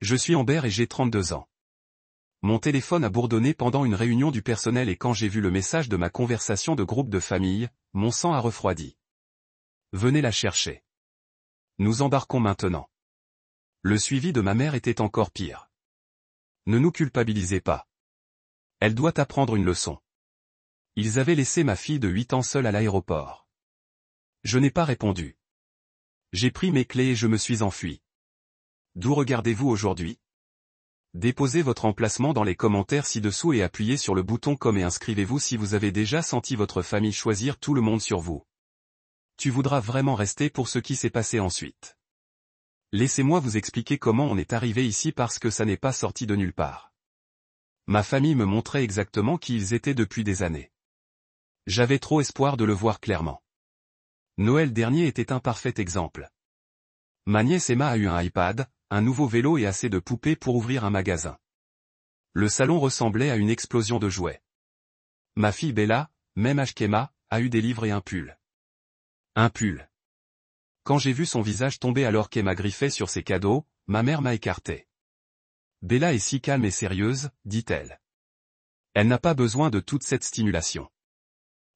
Je suis Amber et j'ai 32 ans. Mon téléphone a bourdonné pendant une réunion du personnel et quand j'ai vu le message de ma conversation de groupe de famille, mon sang a refroidi. Venez la chercher. Nous embarquons maintenant. Le suivi de ma mère était encore pire. Ne nous culpabilisez pas. Elle doit apprendre une leçon. Ils avaient laissé ma fille de 8 ans seule à l'aéroport. Je n'ai pas répondu. J'ai pris mes clés et je me suis enfui. D'où regardez-vous aujourd'hui? Déposez votre emplacement dans les commentaires ci-dessous et appuyez sur le bouton comme et inscrivez-vous si vous avez déjà senti votre famille choisir tout le monde sur vous. Tu voudras vraiment rester pour ce qui s'est passé ensuite. Laissez-moi vous expliquer comment on est arrivé ici parce que ça n'est pas sorti de nulle part. Ma famille me montrait exactement qui ils étaient depuis des années. J'avais trop espoir de le voir clairement. Noël dernier était un parfait exemple. Ma nièce Emma a eu un iPad, un nouveau vélo et assez de poupées pour ouvrir un magasin. Le salon ressemblait à une explosion de jouets. Ma fille Bella, même âge qu'Emma, a eu des livres et un pull. Un pull. Quand j'ai vu son visage tomber alors qu'Emma griffait sur ses cadeaux, ma mère m'a écarté. Bella est si calme et sérieuse, dit-elle. Elle n'a pas besoin de toute cette stimulation.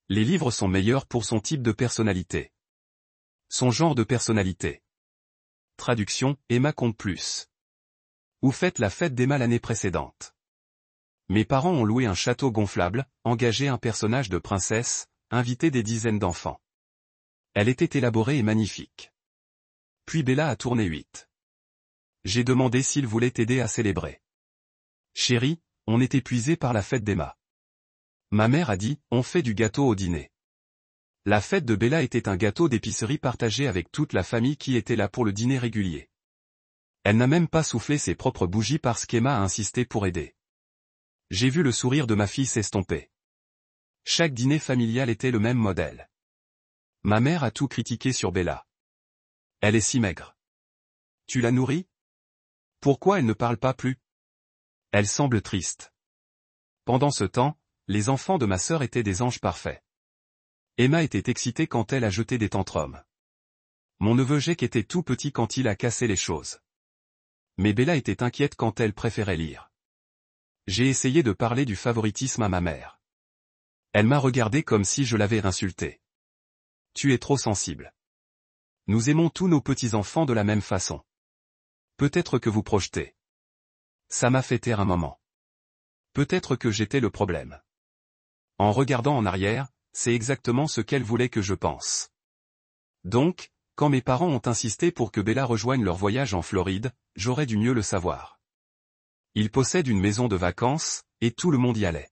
Les livres sont meilleurs pour son type de personnalité. Son genre de personnalité. Traduction, Emma compte plus. Où faites la fête d'Emma l'année précédente. Mes parents ont loué un château gonflable, engagé un personnage de princesse, invité des dizaines d'enfants. Elle était élaborée et magnifique. Puis Bella a tourné 8. J'ai demandé s'il voulait aider à célébrer. Chérie, on est épuisé par la fête d'Emma. Ma mère a dit, on fait du gâteau au dîner. La fête de Bella était un gâteau d'épicerie partagé avec toute la famille qui était là pour le dîner régulier. Elle n'a même pas soufflé ses propres bougies parce qu'Emma a insisté pour aider. J'ai vu le sourire de ma fille s'estomper. Chaque dîner familial était le même modèle. Ma mère a tout critiqué sur Bella. Elle est si maigre. Tu la nourris? Pourquoi elle ne parle pas plus? Elle semble triste. Pendant ce temps, les enfants de ma sœur étaient des anges parfaits. Emma était excitée quand elle a jeté des tantrums. Mon neveu Jake était tout petit quand il a cassé les choses. Mais Bella était inquiète quand elle préférait lire. J'ai essayé de parler du favoritisme à ma mère. Elle m'a regardé comme si je l'avais insultée. Tu es trop sensible. Nous aimons tous nos petits-enfants de la même façon. Peut-être que vous projetez. Ça m'a fait taire un moment. Peut-être que j'étais le problème. En regardant en arrière, c'est exactement ce qu'elle voulait que je pense. Donc, quand mes parents ont insisté pour que Bella rejoigne leur voyage en Floride, j'aurais dû mieux le savoir. Ils possèdent une maison de vacances, et tout le monde y allait.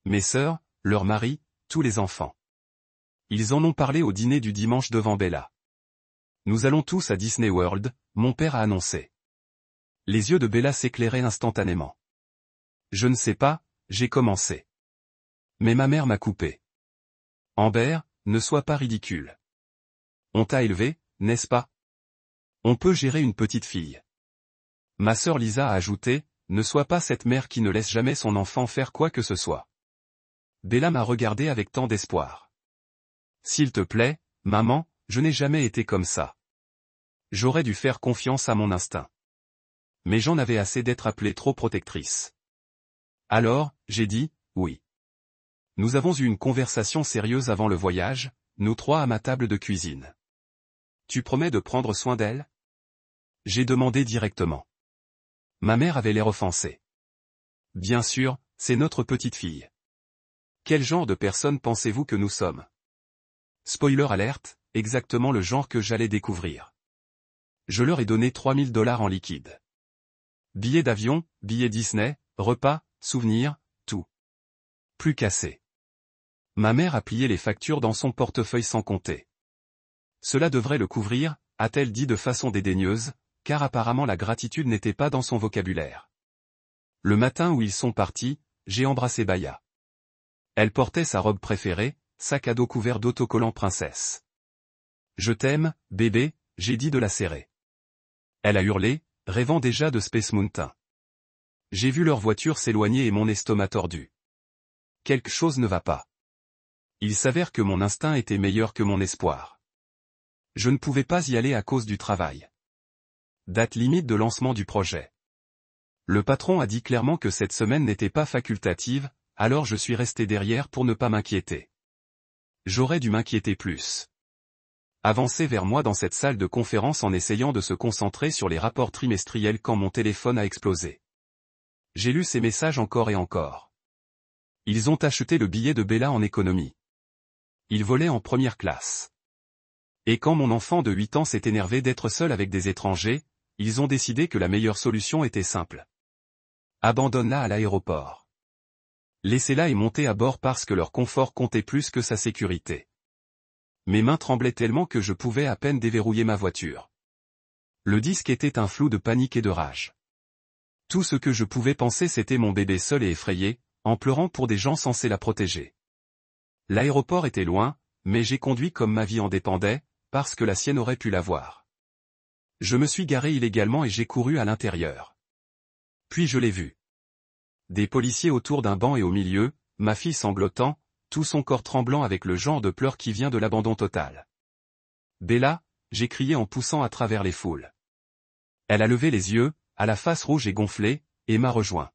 Mes sœurs, leurs maris, tous les enfants. Ils en ont parlé au dîner du dimanche devant Bella. Nous allons tous à Disney World, mon père a annoncé. Les yeux de Bella s'éclairaient instantanément. Je ne sais pas, j'ai commencé. Mais ma mère m'a coupé. Amber, ne sois pas ridicule. On t'a élevé, n'est-ce pas? On peut gérer une petite fille. Ma sœur Lisa a ajouté, ne sois pas cette mère qui ne laisse jamais son enfant faire quoi que ce soit. Bella m'a regardé avec tant d'espoir. S'il te plaît, maman, je n'ai jamais été comme ça. J'aurais dû faire confiance à mon instinct. Mais j'en avais assez d'être appelée trop protectrice. Alors, j'ai dit, oui. Nous avons eu une conversation sérieuse avant le voyage, nous trois à ma table de cuisine. Tu promets de prendre soin d'elle? J'ai demandé directement. Ma mère avait l'air offensée. Bien sûr, c'est notre petite fille. Quel genre de personne pensez-vous que nous sommes? Spoiler alerte, exactement le genre que j'allais découvrir. Je leur ai donné 3000 $ en liquide. Billets d'avion, billets Disney, repas, souvenirs, tout. Plus qu'assez. Ma mère a plié les factures dans son portefeuille sans compter. Cela devrait le couvrir, a-t-elle dit de façon dédaigneuse, car apparemment la gratitude n'était pas dans son vocabulaire. Le matin où ils sont partis, j'ai embrassé Baya. Elle portait sa robe préférée, sac à dos couvert d'autocollants princesse. Je t'aime, bébé, j'ai dit de la serrer. Elle a hurlé, rêvant déjà de Space Mountain. J'ai vu leur voiture s'éloigner et mon estomac tordu. Quelque chose ne va pas. Il s'avère que mon instinct était meilleur que mon espoir. Je ne pouvais pas y aller à cause du travail. Date limite de lancement du projet. Le patron a dit clairement que cette semaine n'était pas facultative, alors je suis resté derrière pour ne pas m'inquiéter. J'aurais dû m'inquiéter plus. Avancer vers moi dans cette salle de conférence en essayant de se concentrer sur les rapports trimestriels quand mon téléphone a explosé. J'ai lu ces messages encore et encore. Ils ont acheté le billet de Bella en économie. Ils volaient en première classe. Et quand mon enfant de 8 ans s'est énervé d'être seul avec des étrangers, ils ont décidé que la meilleure solution était simple. Abandonne-la à l'aéroport. Laissez-la et montez à bord parce que leur confort comptait plus que sa sécurité. Mes mains tremblaient tellement que je pouvais à peine déverrouiller ma voiture. Le disque était un flou de panique et de rage. Tout ce que je pouvais penser c'était mon bébé seul et effrayé, en pleurant pour des gens censés la protéger. L'aéroport était loin, mais j'ai conduit comme ma vie en dépendait, parce que la sienne aurait pu l'avoir. Je me suis garé illégalement et j'ai couru à l'intérieur. Puis je l'ai vu. Des policiers autour d'un banc et au milieu, ma fille sanglotant, tout son corps tremblant avec le genre de pleurs qui vient de l'abandon total. Bella, j'ai crié en poussant à travers les foules. Elle a levé les yeux, à la face rouge et gonflée, et m'a rejoint.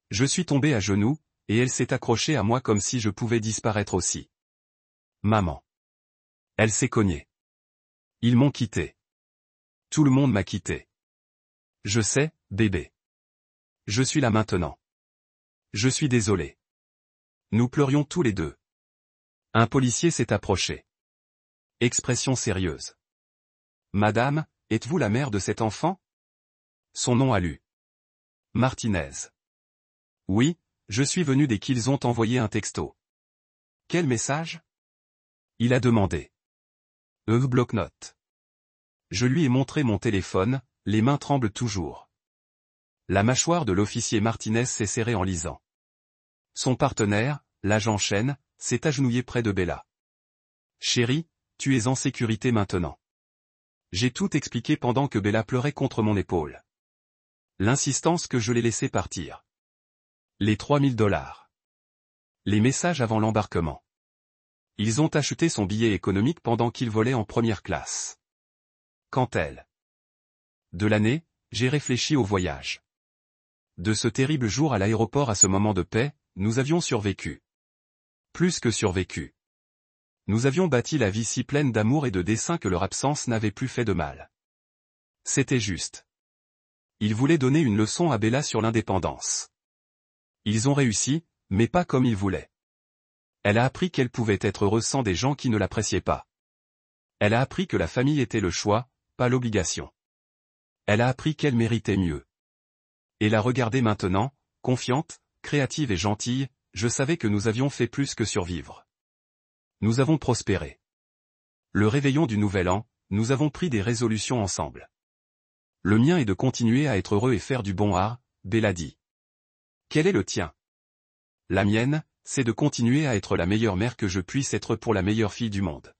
Je suis tombé à genoux, et elle s'est accrochée à moi comme si je pouvais disparaître aussi. Maman. Elle s'est cognée. Ils m'ont quitté. Tout le monde m'a quitté. Je sais, bébé. Je suis là maintenant. Je suis désolé. Nous pleurions tous les deux. Un policier s'est approché. Expression sérieuse. Madame, êtes-vous la mère de cet enfant? Son nom a lu. Martinez. Oui, je suis venu dès qu'ils ont envoyé un texto. Quel message? Il a demandé. Bloc-notes. Je lui ai montré mon téléphone, les mains tremblent toujours. La mâchoire de l'officier Martinez s'est serrée en lisant. Son partenaire, l'agent Chen, s'est agenouillé près de Bella. Chérie, tu es en sécurité maintenant. J'ai tout expliqué pendant que Bella pleurait contre mon épaule. L'insistance que je l'ai laissé partir. Les $3000. Les messages avant l'embarquement. Ils ont acheté son billet économique pendant qu'il volait en première classe. Quand elle. De l'année, j'ai réfléchi au voyage. De ce terrible jour à l'aéroport à ce moment de paix, nous avions survécu. Plus que survécu. Nous avions bâti la vie si pleine d'amour et de dessein que leur absence n'avait plus fait de mal. C'était juste. Ils voulaient donner une leçon à Bella sur l'indépendance. Ils ont réussi, mais pas comme ils voulaient. Elle a appris qu'elle pouvait être heureuse sans des gens qui ne l'appréciaient pas. Elle a appris que la famille était le choix, pas l'obligation. Elle a appris qu'elle méritait mieux. Et la regarder maintenant, confiante, créative et gentille, je savais que nous avions fait plus que survivre. Nous avons prospéré. Le réveillon du Nouvel An, nous avons pris des résolutions ensemble. Le mien est de continuer à être heureux et faire du bon art, Bella dit. Quel est le tien? La mienne, c'est de continuer à être la meilleure mère que je puisse être pour la meilleure fille du monde.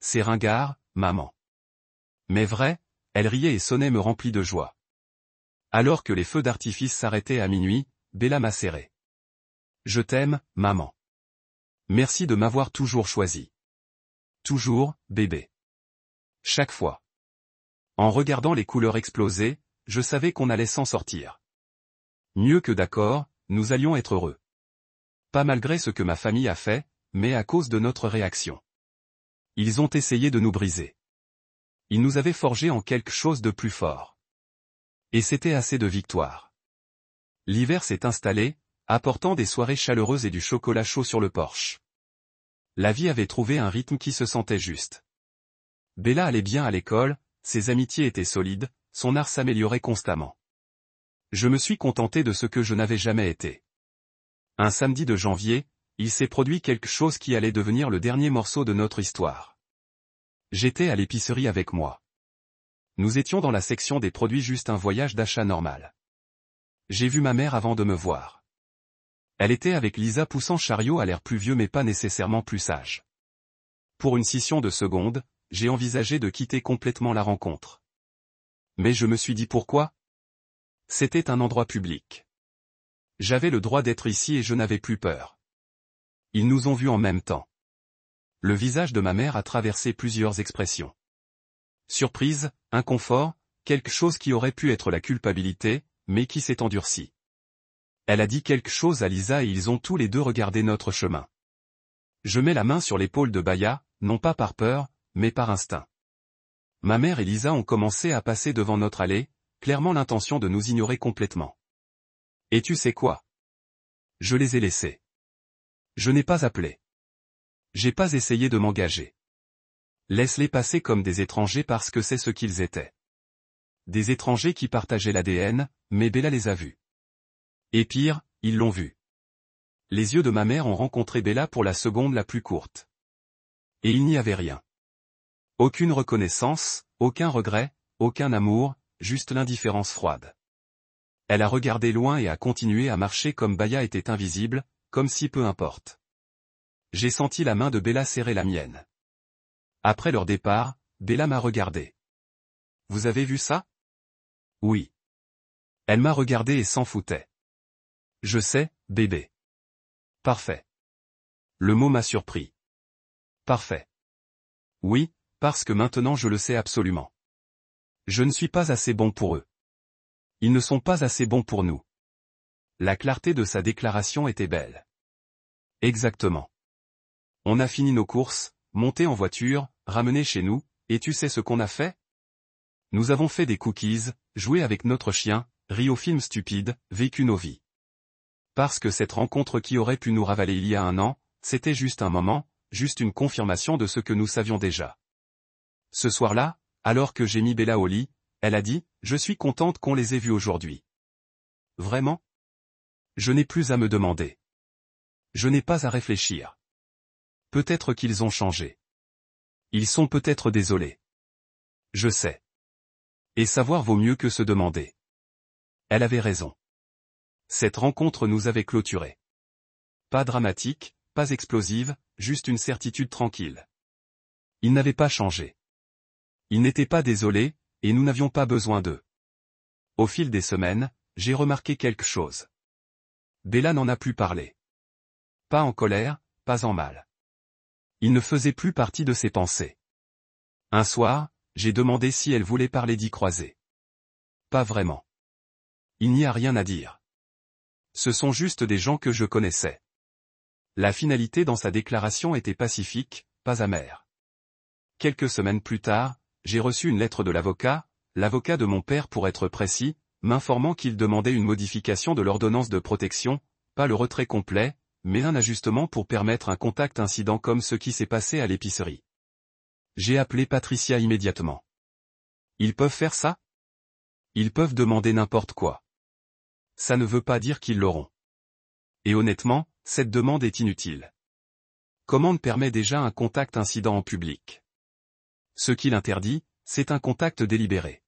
C'est ringard, maman. Mais vrai, elle riait et sonnait me remplit de joie. Alors que les feux d'artifice s'arrêtaient à minuit, Bella m'a serré. Je t'aime, maman. Merci de m'avoir toujours choisi. Toujours, bébé. Chaque fois. En regardant les couleurs exploser, je savais qu'on allait s'en sortir. Mieux que d'accord, nous allions être heureux. Pas malgré ce que ma famille a fait, mais à cause de notre réaction. Ils ont essayé de nous briser. Ils nous avaient forgés en quelque chose de plus fort. Et c'était assez de victoire. L'hiver s'est installé, apportant des soirées chaleureuses et du chocolat chaud sur le porche. La vie avait trouvé un rythme qui se sentait juste. Bella allait bien à l'école, ses amitiés étaient solides, son art s'améliorait constamment. Je me suis contenté de ce que je n'avais jamais été. Un samedi de janvier, il s'est produit quelque chose qui allait devenir le dernier morceau de notre histoire. J'étais à l'épicerie avec moi. Nous étions dans la section des produits juste un voyage d'achat normal. J'ai vu ma mère avant de me voir. Elle était avec Lisa poussant chariot à l'air plus vieux mais pas nécessairement plus sage. Pour une scission de secondes, j'ai envisagé de quitter complètement la rencontre. Mais je me suis dit pourquoi? C'était un endroit public. J'avais le droit d'être ici et je n'avais plus peur. Ils nous ont vus en même temps. Le visage de ma mère a traversé plusieurs expressions. Surprise, inconfort, quelque chose qui aurait pu être la culpabilité, mais qui s'est endurci. Elle a dit quelque chose à Lisa et ils ont tous les deux regardé notre chemin. Je mets la main sur l'épaule de Baya, non pas par peur, mais par instinct. Ma mère et Lisa ont commencé à passer devant notre allée, clairement l'intention de nous ignorer complètement. Et tu sais quoi? Je les ai laissés. Je n'ai pas appelé. J'ai pas essayé de m'engager. Laisse-les passer comme des étrangers parce que c'est ce qu'ils étaient. Des étrangers qui partageaient l'ADN, mais Bella les a vus. Et pire, ils l'ont vue. Les yeux de ma mère ont rencontré Bella pour la seconde la plus courte. Et il n'y avait rien. Aucune reconnaissance, aucun regret, aucun amour, juste l'indifférence froide. Elle a regardé loin et a continué à marcher comme Baya était invisible, comme si peu importe. J'ai senti la main de Bella serrer la mienne. Après leur départ, Bella m'a regardé. Vous avez vu ça? Oui. Elle m'a regardé et s'en foutait. Je sais, bébé. Parfait. Le mot m'a surpris. Parfait. Oui, parce que maintenant je le sais absolument. Je ne suis pas assez bon pour eux. Ils ne sont pas assez bons pour nous. La clarté de sa déclaration était belle. Exactement. On a fini nos courses, monté en voiture, ramené chez nous, et tu sais ce qu'on a fait? Nous avons fait des cookies, joué avec notre chien, ri aux films stupides, vécu nos vies. Parce que cette rencontre qui aurait pu nous ravaler il y a un an, c'était juste un moment, juste une confirmation de ce que nous savions déjà. Ce soir-là, alors que j'ai mis Bella au lit, elle a dit, « Je suis contente qu'on les ait vus aujourd'hui. » Vraiment? Je n'ai plus à me demander. Je n'ai pas à réfléchir. Peut-être qu'ils ont changé. Ils sont peut-être désolés. Je sais. Et savoir vaut mieux que se demander. Elle avait raison. Cette rencontre nous avait clôturés. Pas dramatique, pas explosive, juste une certitude tranquille. Ils n'avaient pas changé. Ils n'étaient pas désolés, et nous n'avions pas besoin d'eux. Au fil des semaines, j'ai remarqué quelque chose. Bella n'en a plus parlé. Pas en colère, pas en mal. Il ne faisait plus partie de ses pensées. Un soir, j'ai demandé si elle voulait parler d'y croiser. Pas vraiment. Il n'y a rien à dire. Ce sont juste des gens que je connaissais. La finalité dans sa déclaration était pacifique, pas amère. Quelques semaines plus tard, j'ai reçu une lettre de l'avocat de mon père pour être précis, m'informant qu'il demandait une modification de l'ordonnance de protection, pas le retrait complet, mais un ajustement pour permettre un contact incident comme ce qui s'est passé à l'épicerie. J'ai appelé Patricia immédiatement. Ils peuvent faire ça? Ils peuvent demander n'importe quoi. Ça ne veut pas dire qu'ils l'auront. Et honnêtement, cette demande est inutile. Commande permet déjà un contact incident en public. Ce qu'il interdit, c'est un contact délibéré.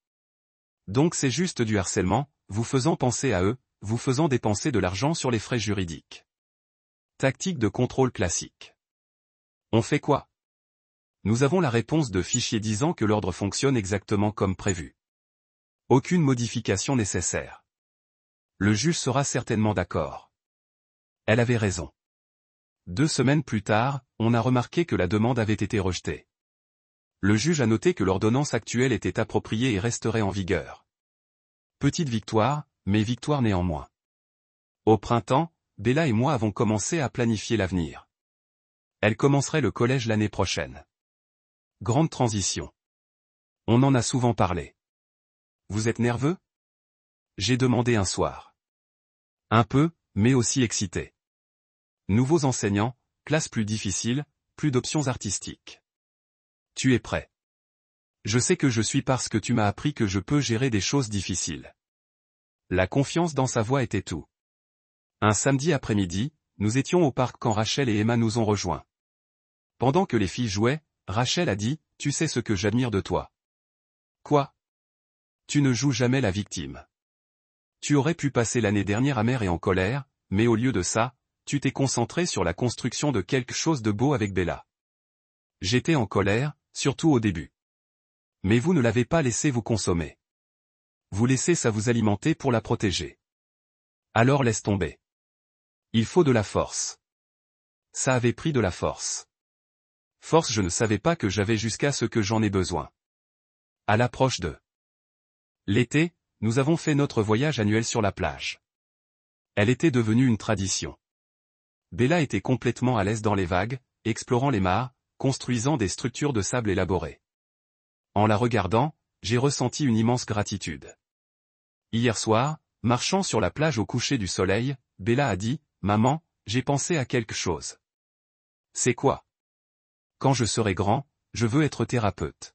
Donc c'est juste du harcèlement, vous faisant penser à eux, vous faisant dépenser de l'argent sur les frais juridiques. Tactique de contrôle classique. On fait quoi? Nous avons la réponse de fichier disant que l'ordre fonctionne exactement comme prévu. Aucune modification nécessaire. Le juge sera certainement d'accord. Elle avait raison. 2 semaines plus tard, on a remarqué que la demande avait été rejetée. Le juge a noté que l'ordonnance actuelle était appropriée et resterait en vigueur. Petite victoire, mais victoire néanmoins. Au printemps, Bella et moi avons commencé à planifier l'avenir. Elle commencerait le collège l'année prochaine. Grande transition. On en a souvent parlé. Vous êtes nerveux? J'ai demandé un soir. Un peu, mais aussi excité. Nouveaux enseignants, classe plus difficile, plus d'options artistiques. Tu es prêt? Je sais que je suis parce que tu m'as appris que je peux gérer des choses difficiles. La confiance dans sa voix était tout. Un samedi après-midi, nous étions au parc quand Rachel et Emma nous ont rejoints. Pendant que les filles jouaient, Rachel a dit, « Tu sais ce que j'admire de toi. » Quoi? Tu ne joues jamais la victime. Tu aurais pu passer l'année dernière amère et en colère, mais au lieu de ça, tu t'es concentré sur la construction de quelque chose de beau avec Bella. J'étais en colère, surtout au début. Mais vous ne l'avez pas laissé vous consommer. Vous laissez ça vous alimenter pour la protéger. Alors laisse tomber. Il faut de la force. Ça avait pris de la force. Force je ne savais pas que j'avais jusqu'à ce que j'en ai besoin. À l'approche de L'été, nous avons fait notre voyage annuel sur la plage. Elle était devenue une tradition. Bella était complètement à l'aise dans les vagues, explorant les mares, construisant des structures de sable élaborées. En la regardant, j'ai ressenti une immense gratitude. Hier soir, marchant sur la plage au coucher du soleil, Bella a dit, « Maman, j'ai pensé à quelque chose. » C'est quoi? Quand je serai grand, je veux être thérapeute.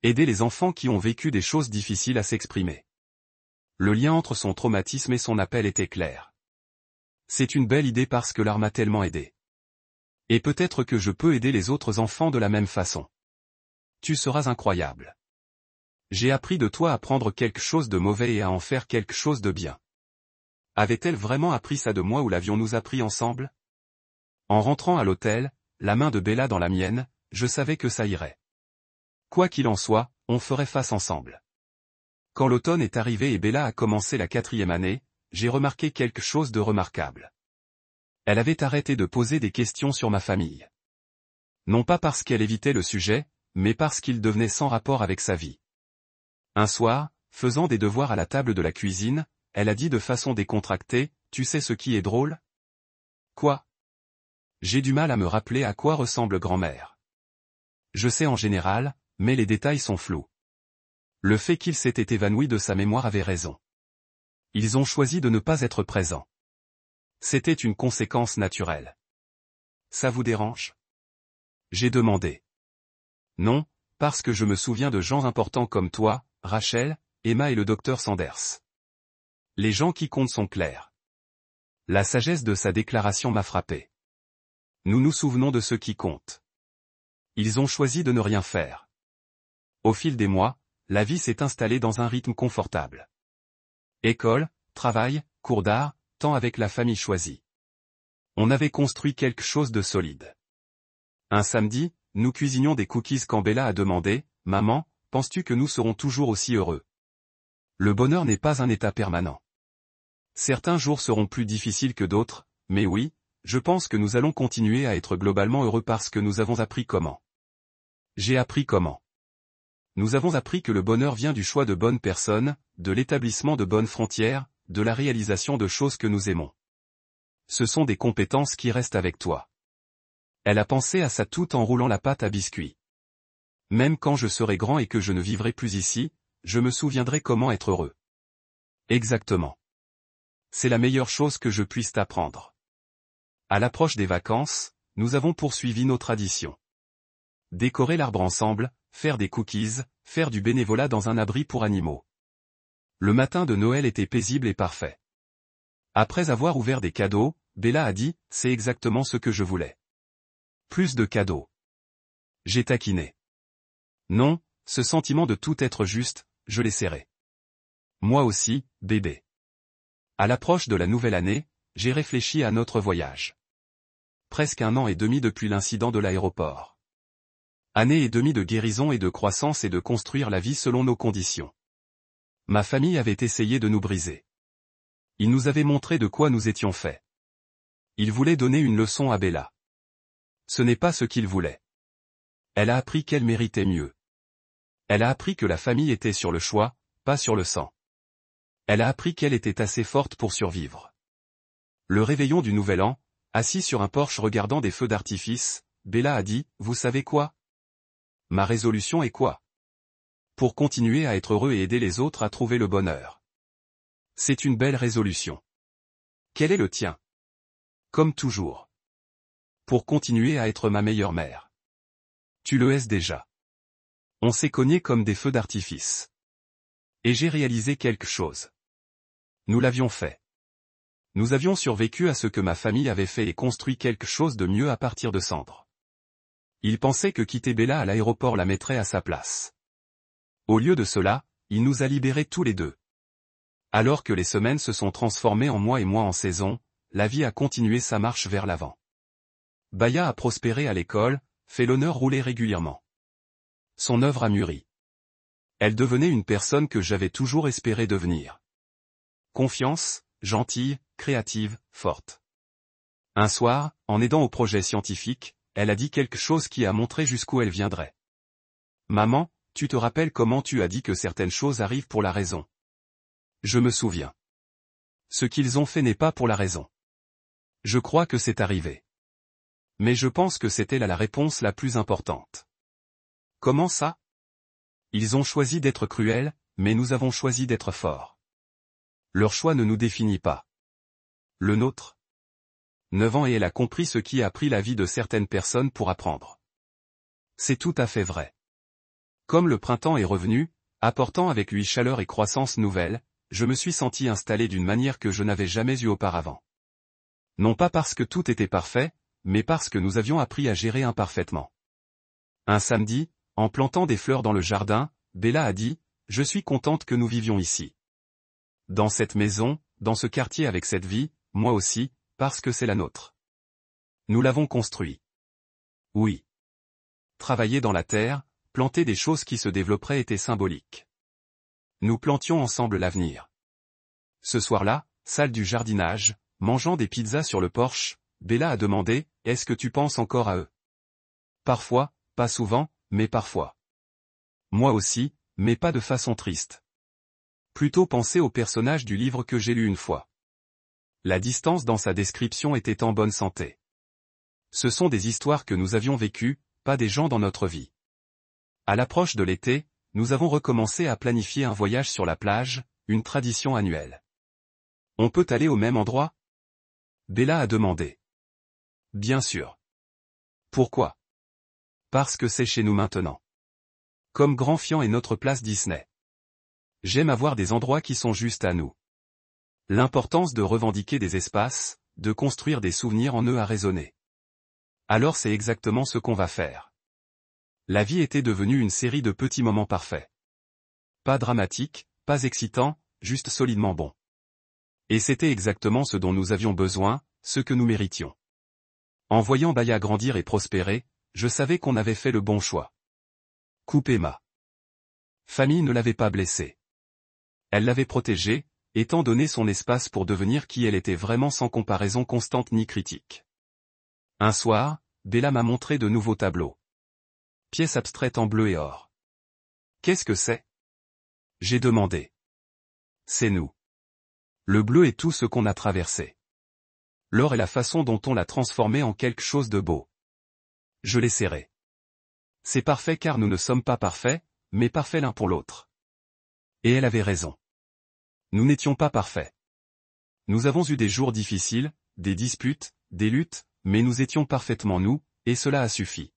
Aider les enfants qui ont vécu des choses difficiles à s'exprimer. Le lien entre son traumatisme et son appel était clair. C'est une belle idée parce que l'art m'a tellement aidé. Et peut-être que je peux aider les autres enfants de la même façon. Tu seras incroyable. J'ai appris de toi à prendre quelque chose de mauvais et à en faire quelque chose de bien. Avait-elle vraiment appris ça de moi ou l'avions-nous appris ensemble? En rentrant à l'hôtel, la main de Bella dans la mienne, je savais que ça irait. Quoi qu'il en soit, on ferait face ensemble. Quand l'automne est arrivé et Bella a commencé la 4e année, j'ai remarqué quelque chose de remarquable. Elle avait arrêté de poser des questions sur ma famille. Non pas parce qu'elle évitait le sujet, mais parce qu'il devenait sans rapport avec sa vie. Un soir, faisant des devoirs à la table de la cuisine, elle a dit de façon décontractée, « Tu sais ce qui est drôle? » Quoi? J'ai du mal à me rappeler à quoi ressemble grand-mère. Je sais en général, mais les détails sont flous. Le fait qu'il s'était évanoui de sa mémoire avait raison. Ils ont choisi de ne pas être présents. C'était une conséquence naturelle. Ça vous dérange? J'ai demandé. Non, parce que je me souviens de gens importants comme toi, Rachel, Emma et le docteur Sanders. Les gens qui comptent sont clairs. La sagesse de sa déclaration m'a frappé. Nous nous souvenons de ceux qui comptent. Ils ont choisi de ne rien faire. Au fil des mois, la vie s'est installée dans un rythme confortable. École, travail, cours d'art, temps avec la famille choisie. On avait construit quelque chose de solide. Un samedi, nous cuisinions des cookies quand Bella a demandé, « Maman, penses-tu que nous serons toujours aussi heureux? » Le bonheur n'est pas un état permanent. Certains jours seront plus difficiles que d'autres, mais oui, je pense que nous allons continuer à être globalement heureux parce que nous avons appris comment. J'ai appris comment. Nous avons appris que le bonheur vient du choix de bonnes personnes, de l'établissement de bonnes frontières, de la réalisation de choses que nous aimons. Ce sont des compétences qui restent avec toi. Elle a pensé à ça tout en roulant la pâte à biscuits. Même quand je serai grand et que je ne vivrai plus ici, je me souviendrai comment être heureux. Exactement. C'est la meilleure chose que je puisse t'apprendre. À l'approche des vacances, nous avons poursuivi nos traditions. Décorer l'arbre ensemble, faire des cookies, faire du bénévolat dans un abri pour animaux. Le matin de Noël était paisible et parfait. Après avoir ouvert des cadeaux, Bella a dit, « C'est exactement ce que je voulais. » Plus de cadeaux. J'ai taquiné. Non, ce sentiment de tout être juste, je l'ai serré. Moi aussi, bébé. À l'approche de la nouvelle année, j'ai réfléchi à notre voyage. Presque 1 an et demi depuis l'incident de l'aéroport. Année et demie de guérison et de croissance et de construire la vie selon nos conditions. Ma famille avait essayé de nous briser. Ils nous avaient montré de quoi nous étions faits. Ils voulaient donner une leçon à Bella. Ce n'est pas ce qu'ils voulaient. Elle a appris qu'elle méritait mieux. Elle a appris que la famille était sur le choix, pas sur le sang. Elle a appris qu'elle était assez forte pour survivre. Le réveillon du Nouvel An, assis sur un porche regardant des feux d'artifice, Bella a dit, « Vous savez quoi? Ma résolution est quoi? Pour continuer à être heureux et aider les autres à trouver le bonheur. » C'est une belle résolution. Quel est le tien? Comme toujours. Pour continuer à être ma meilleure mère. Tu le es déjà. On s'est cognés comme des feux d'artifice. Et j'ai réalisé quelque chose. Nous l'avions fait. Nous avions survécu à ce que ma famille avait fait et construit quelque chose de mieux à partir de cendres. Il pensait que quitter Bella à l'aéroport la mettrait à sa place. Au lieu de cela, il nous a libérés tous les deux. Alors que les semaines se sont transformées en mois et mois en saisons, la vie a continué sa marche vers l'avant. Baya a prospéré à l'école, fait l'honneur rouler régulièrement. Son œuvre a mûri. Elle devenait une personne que j'avais toujours espéré devenir. Confiance, gentille, créative, forte. Un soir, en aidant au projet scientifique, elle a dit quelque chose qui a montré jusqu'où elle viendrait. « Maman, tu te rappelles comment tu as dit que certaines choses arrivent pour la raison? Je me souviens. Ce qu'ils ont fait n'est pas pour la raison. Je crois que c'est arrivé. Mais je pense que c'était là la réponse la plus importante. Comment ça? Ils ont choisi d'être cruels, mais nous avons choisi d'être forts. Leur choix ne nous définit pas. Le nôtre? 9 ans et elle a compris ce qui a pris la vie de certaines personnes pour apprendre. C'est tout à fait vrai. Comme le printemps est revenu, apportant avec lui chaleur et croissance nouvelle, je me suis senti installé d'une manière que je n'avais jamais eue auparavant. Non pas parce que tout était parfait, mais parce que nous avions appris à gérer imparfaitement. Un samedi, en plantant des fleurs dans le jardin, Bella a dit, « Je suis contente que nous vivions ici. Dans cette maison, dans ce quartier avec cette vie, moi aussi, parce que c'est la nôtre. Nous l'avons construit. » Oui. Travailler dans la terre, planter des choses qui se développeraient était symbolique. Nous plantions ensemble l'avenir. Ce soir-là, salle du jardinage, mangeant des pizzas sur le porche, Bella a demandé, « Est-ce que tu penses encore à eux? » Parfois, pas souvent, mais parfois. Moi aussi, mais pas de façon triste. Plutôt penser au personnage du livre que j'ai lu une fois. La distance dans sa description était en bonne santé. Ce sont des histoires que nous avions vécues, pas des gens dans notre vie. À l'approche de l'été, nous avons recommencé à planifier un voyage sur la plage, une tradition annuelle. On peut aller au même endroit? Bella a demandé. Bien sûr. Pourquoi? Parce que c'est chez nous maintenant. Comme Grand Fian est notre place Disney. J'aime avoir des endroits qui sont juste à nous. L'importance de revendiquer des espaces, de construire des souvenirs en eux a résonné. Alors c'est exactement ce qu'on va faire. La vie était devenue une série de petits moments parfaits. Pas dramatique, pas excitant, juste solidement bon. Et c'était exactement ce dont nous avions besoin, ce que nous méritions. En voyant Baya grandir et prospérer, je savais qu'on avait fait le bon choix. Couper ma famille ne l'avait pas blessée. Elle l'avait protégée, étant donné son espace pour devenir qui elle était vraiment sans comparaison constante ni critique. Un soir, Bella m'a montré de nouveaux tableaux. Pièces abstraites en bleu et or. Qu'est-ce que c'est? J'ai demandé. C'est nous. Le bleu est tout ce qu'on a traversé. L'or est la façon dont on l'a transformé en quelque chose de beau. Je l'ai serré. C'est parfait car nous ne sommes pas parfaits, mais parfaits l'un pour l'autre. Et elle avait raison. Nous n'étions pas parfaits. Nous avons eu des jours difficiles, des disputes, des luttes, mais nous étions parfaitement nous, et cela a suffi.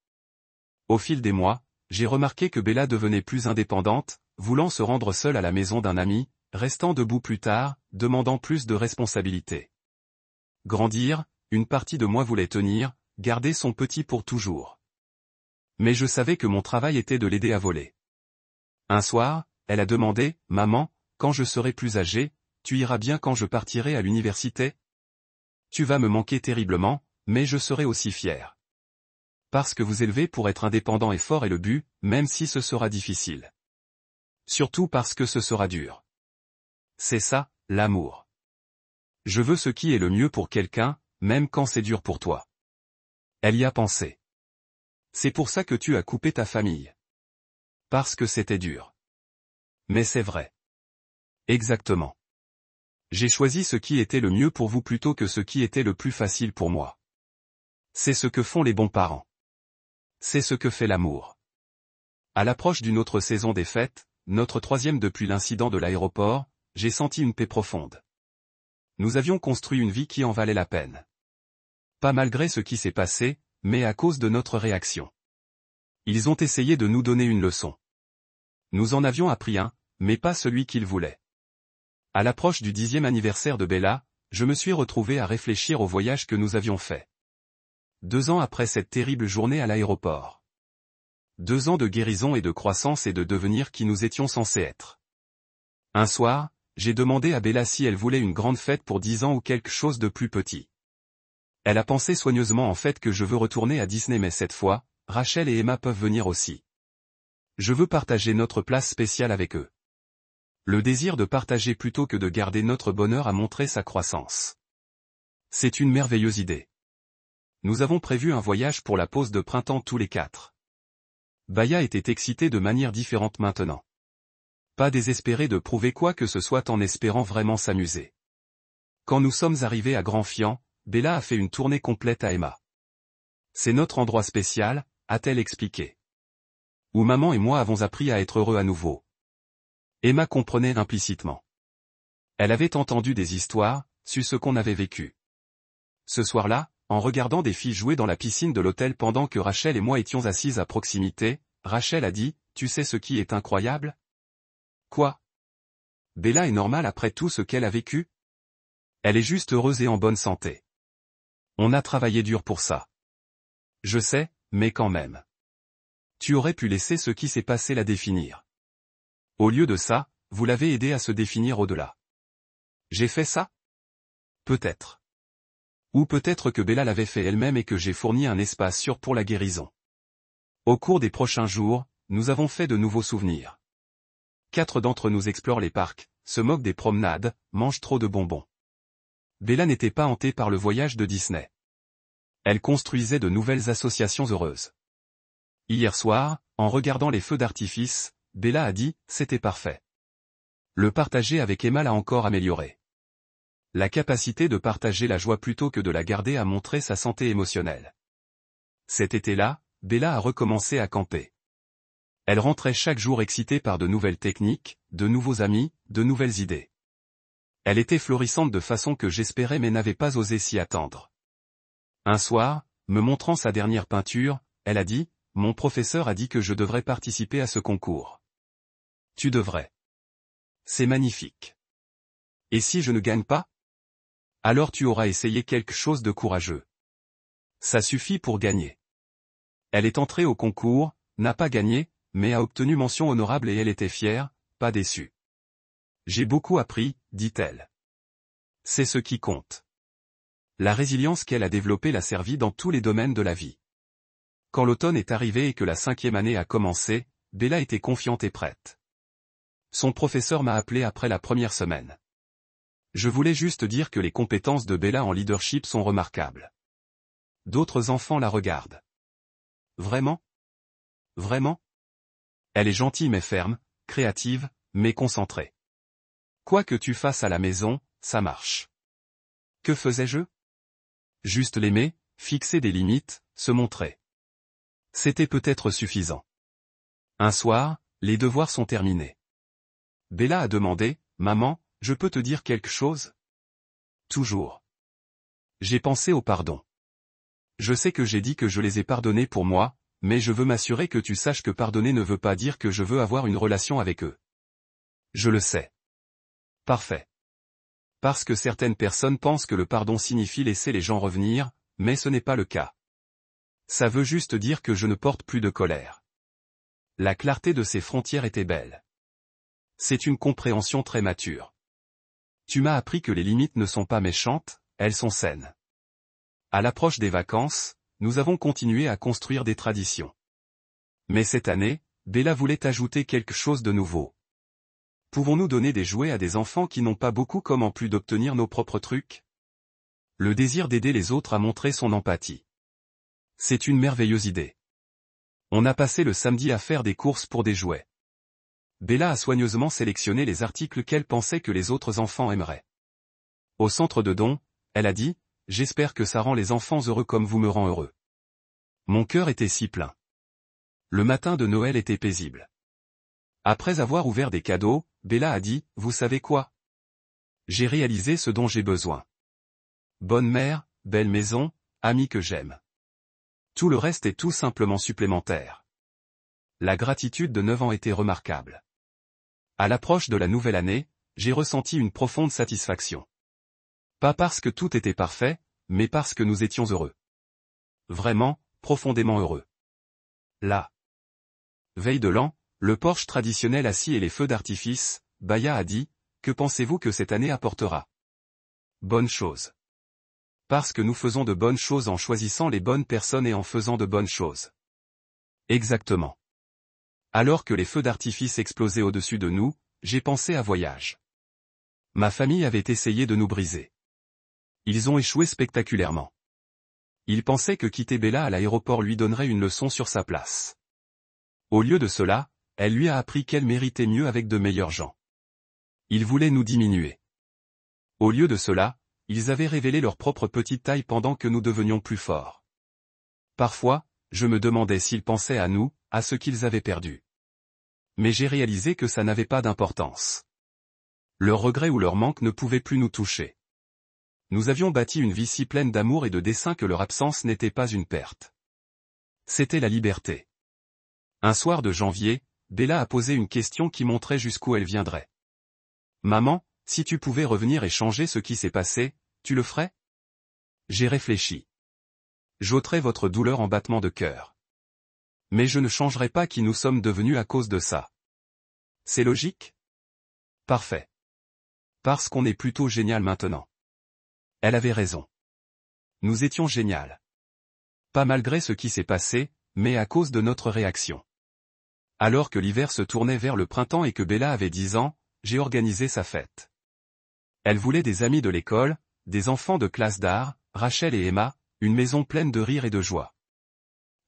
Au fil des mois, j'ai remarqué que Bella devenait plus indépendante, voulant se rendre seule à la maison d'un ami, restant debout plus tard, demandant plus de responsabilités. Grandir, une partie de moi voulait tenir, garder son petit pour toujours. Mais je savais que mon travail était de l'aider à voler. Un soir, elle a demandé, « Maman, quand je serai plus âgée, tu iras bien quand je partirai à l'université? Tu vas me manquer terriblement, mais je serai aussi fier. Parce que vous élevez pour être indépendant et fort est le but, même si ce sera difficile. Surtout parce que ce sera dur. C'est ça, l'amour. Je veux ce qui est le mieux pour quelqu'un, même quand c'est dur pour toi. » Elle y a pensé. C'est pour ça que tu as coupé ta famille. Parce que c'était dur. Mais c'est vrai. Exactement. J'ai choisi ce qui était le mieux pour vous plutôt que ce qui était le plus facile pour moi. C'est ce que font les bons parents. C'est ce que fait l'amour. À l'approche d'une autre saison des fêtes, notre 3e depuis l'incident de l'aéroport, j'ai senti une paix profonde. Nous avions construit une vie qui en valait la peine. Pas malgré ce qui s'est passé, mais à cause de notre réaction. Ils ont essayé de nous donner une leçon. Nous en avions appris un, mais pas celui qu'ils voulaient. À l'approche du 10e anniversaire de Bella, je me suis retrouvé à réfléchir au voyage que nous avions fait. 2 ans après cette terrible journée à l'aéroport. 2 ans de guérison et de croissance et de devenir qui nous étions censés être. Un soir, j'ai demandé à Bella si elle voulait une grande fête pour 10 ans ou quelque chose de plus petit. Elle a pensé soigneusement en fait que je veux retourner à Disney mais cette fois, Rachel et Emma peuvent venir aussi. Je veux partager notre place spéciale avec eux. Le désir de partager plutôt que de garder notre bonheur a montré sa croissance. C'est une merveilleuse idée. Nous avons prévu un voyage pour la pause de printemps tous les 4. Baya était excité de manière différente maintenant. Pas désespéré de prouver quoi que ce soit en espérant vraiment s'amuser. Quand nous sommes arrivés à Grand-Fian, Bella a fait une tournée complète à Emma. C'est notre endroit spécial, a-t-elle expliqué. Où maman et moi avons appris à être heureux à nouveau. Emma comprenait implicitement. Elle avait entendu des histoires, su ce qu'on avait vécu. Ce soir-là, en regardant des filles jouer dans la piscine de l'hôtel pendant que Rachel et moi étions assises à proximité, Rachel a dit, « Tu sais ce qui est incroyable ?» Quoi? Bella est normale après tout ce qu'elle a vécu? Elle est juste heureuse et en bonne santé. On a travaillé dur pour ça. Je sais, mais quand même. Tu aurais pu laisser ce qui s'est passé la définir. Au lieu de ça, vous l'avez aidé à se définir au-delà. J'ai fait ça? Peut-être. Ou peut-être que Bella l'avait fait elle-même et que j'ai fourni un espace sûr pour la guérison. Au cours des prochains jours, nous avons fait de nouveaux souvenirs. 4 d'entre nous explorent les parcs, se moquent des promenades, mangent trop de bonbons. Bella n'était pas hantée par le voyage de Disney. Elle construisait de nouvelles associations heureuses. Hier soir, en regardant les feux d'artifice, Bella a dit, c'était parfait. Le partager avec Emma l'a encore amélioré. La capacité de partager la joie plutôt que de la garder a montré sa santé émotionnelle. Cet été-là, Bella a recommencé à camper. Elle rentrait chaque jour excitée par de nouvelles techniques, de nouveaux amis, de nouvelles idées. Elle était florissante de façon que j'espérais mais n'avais pas osé s'y attendre. Un soir, me montrant sa dernière peinture, elle a dit, « Mon professeur a dit que je devrais participer à ce concours. » Tu devrais. C'est magnifique. Et si je ne gagne pas? Alors tu auras essayé quelque chose de courageux. Ça suffit pour gagner. Elle est entrée au concours, n'a pas gagné, mais a obtenu mention honorable et elle était fière, pas déçue. J'ai beaucoup appris, dit-elle. C'est ce qui compte. La résilience qu'elle a développée l'a servi dans tous les domaines de la vie. Quand l'automne est arrivé et que la 5e année a commencé, Bella était confiante et prête. Son professeur m'a appelé après la première semaine. Je voulais juste dire que les compétences de Bella en leadership sont remarquables. D'autres enfants la regardent. Vraiment? Vraiment? Elle est gentille mais ferme, créative, mais concentrée. Quoi que tu fasses à la maison, ça marche. Que faisais-je? Juste l'aimer, fixer des limites, se montrer. C'était peut-être suffisant. Un soir, les devoirs sont terminés. Bella a demandé, « Maman, je peux te dire quelque chose? » Toujours. J'ai pensé au pardon. Je sais que j'ai dit que je les ai pardonnés pour moi, mais je veux m'assurer que tu saches que pardonner ne veut pas dire que je veux avoir une relation avec eux. Je le sais. Parfait. Parce que certaines personnes pensent que le pardon signifie laisser les gens revenir, mais ce n'est pas le cas. Ça veut juste dire que je ne porte plus de colère. La clarté de ces frontières était belle. C'est une compréhension très mature. Tu m'as appris que les limites ne sont pas méchantes, elles sont saines. À l'approche des vacances, nous avons continué à construire des traditions. Mais cette année, Bella voulait ajouter quelque chose de nouveau. Pouvons-nous donner des jouets à des enfants qui n'ont pas beaucoup comme en plus d'obtenir nos propres trucs? Le désir d'aider les autres a montré son empathie. C'est une merveilleuse idée. On a passé le samedi à faire des courses pour des jouets. Bella a soigneusement sélectionné les articles qu'elle pensait que les autres enfants aimeraient. Au centre de don, elle a dit, « J'espère que ça rend les enfants heureux comme vous me rend heureux. » Mon cœur était si plein. Le matin de Noël était paisible. Après avoir ouvert des cadeaux, Bella a dit, « Vous savez quoi? J'ai réalisé ce dont j'ai besoin. Bonne mère, belle maison, amis que j'aime. Tout le reste est tout simplement supplémentaire. » La gratitude de 9 ans était remarquable. À l'approche de la nouvelle année, j'ai ressenti une profonde satisfaction. Pas parce que tout était parfait, mais parce que nous étions heureux. Vraiment, profondément heureux. La veille de l'an, le Porsche traditionnel assis et les feux d'artifice, Baya a dit, « Que pensez-vous que cette année apportera? » Bonne chose. Parce que nous faisons de bonnes choses en choisissant les bonnes personnes et en faisant de bonnes choses. Exactement. Alors que les feux d'artifice explosaient au-dessus de nous, j'ai pensé à voyage. Ma famille avait essayé de nous briser. Ils ont échoué spectaculairement. Ils pensaient que quitter Bella à l'aéroport lui donnerait une leçon sur sa place. Au lieu de cela, elle lui a appris qu'elle méritait mieux avec de meilleurs gens. Ils voulaient nous diminuer. Au lieu de cela, ils avaient révélé leur propre petite taille pendant que nous devenions plus forts. Parfois, je me demandais s'ils pensaient à nous, à ce qu'ils avaient perdu. Mais j'ai réalisé que ça n'avait pas d'importance. Leur regret ou leur manque ne pouvait plus nous toucher. Nous avions bâti une vie si pleine d'amour et de dessein que leur absence n'était pas une perte. C'était la liberté. Un soir de janvier, Bella a posé une question qui montrait jusqu'où elle viendrait. « Maman, si tu pouvais revenir et changer ce qui s'est passé, tu le ferais ?» J'ai réfléchi. J'ôterais votre douleur en battement de cœur. Mais je ne changerai pas qui nous sommes devenus à cause de ça. C'est logique? Parfait. Parce qu'on est plutôt génial maintenant. Elle avait raison. Nous étions génial. Pas malgré ce qui s'est passé, mais à cause de notre réaction. Alors que l'hiver se tournait vers le printemps et que Bella avait 10 ans, j'ai organisé sa fête. Elle voulait des amis de l'école, des enfants de classe d'art, Rachel et Emma, une maison pleine de rire et de joie.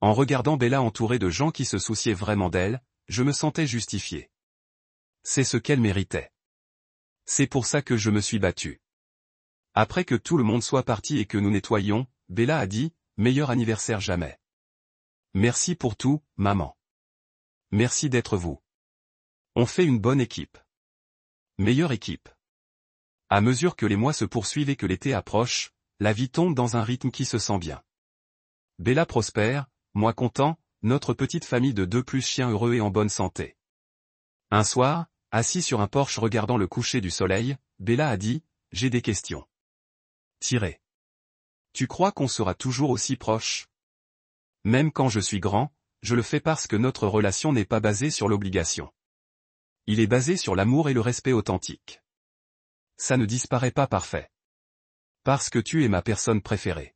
En regardant Bella entourée de gens qui se souciaient vraiment d'elle, je me sentais justifié. C'est ce qu'elle méritait. C'est pour ça que je me suis battu. Après que tout le monde soit parti et que nous nettoyions, Bella a dit, « Meilleur anniversaire jamais. Merci pour tout, maman. Merci d'être vous. On fait une bonne équipe. Meilleure équipe. » À mesure que les mois se poursuivent et que l'été approche, la vie tombe dans un rythme qui se sent bien. Bella prospère, moi content, notre petite famille de 2+ chiens heureux et en bonne santé. Un soir, assis sur un porche regardant le coucher du soleil, Bella a dit, « J'ai des questions. » Tu crois qu'on sera toujours aussi proches? Même quand je suis grand, je le fais parce que notre relation n'est pas basée sur l'obligation. Il est basé sur l'amour et le respect authentique. Ça ne disparaît pas parfait. Parce que tu es ma personne préférée.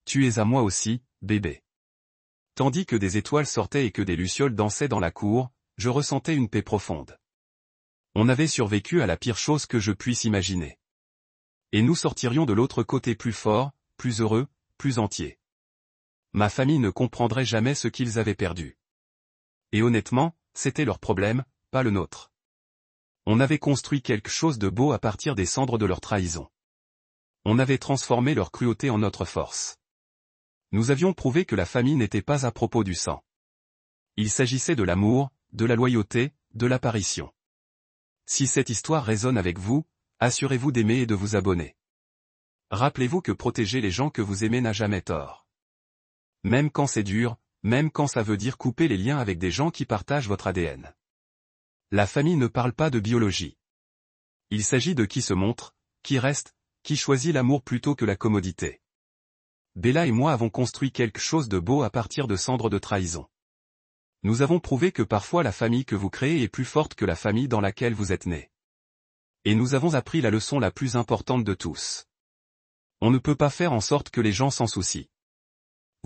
Tu es à moi aussi, bébé. Tandis que des étoiles sortaient et que des lucioles dansaient dans la cour, je ressentais une paix profonde. On avait survécu à la pire chose que je puisse imaginer. Et nous sortirions de l'autre côté plus forts, plus heureux, plus entiers. Ma famille ne comprendrait jamais ce qu'ils avaient perdu. Et honnêtement, c'était leur problème, pas le nôtre. On avait construit quelque chose de beau à partir des cendres de leur trahison. On avait transformé leur cruauté en notre force. Nous avions prouvé que la famille n'était pas à propos du sang. Il s'agissait de l'amour, de la loyauté, de l'apparition. Si cette histoire résonne avec vous, assurez-vous d'aimer et de vous abonner. Rappelez-vous que protéger les gens que vous aimez n'a jamais tort. Même quand c'est dur, même quand ça veut dire couper les liens avec des gens qui partagent votre ADN. La famille ne parle pas de biologie. Il s'agit de qui se montre, qui reste, qui choisit l'amour plutôt que la commodité. Bella et moi avons construit quelque chose de beau à partir de cendres de trahison. Nous avons prouvé que parfois la famille que vous créez est plus forte que la famille dans laquelle vous êtes né. Et nous avons appris la leçon la plus importante de tous. On ne peut pas faire en sorte que les gens s'en soucient.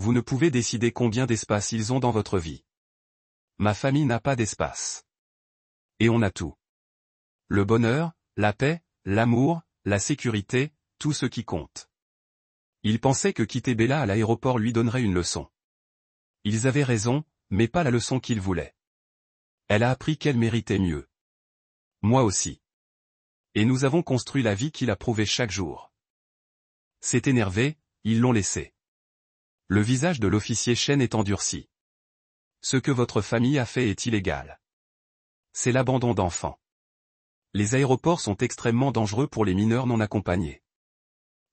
Vous ne pouvez décider combien d'espace ils ont dans votre vie. Ma famille n'a pas d'espace. Et on a tout. Le bonheur, la paix, l'amour, la sécurité, tout ce qui compte. Ils pensaient que quitter Bella à l'aéroport lui donnerait une leçon. Ils avaient raison, mais pas la leçon qu'ils voulaient. Elle a appris qu'elle méritait mieux. Moi aussi. Et nous avons construit la vie qu'il a prouvée chaque jour. C'est énervé, ils l'ont laissé. Le visage de l'officier Chen est endurci. Ce que votre famille a fait est illégal. C'est l'abandon d'enfants. Les aéroports sont extrêmement dangereux pour les mineurs non accompagnés.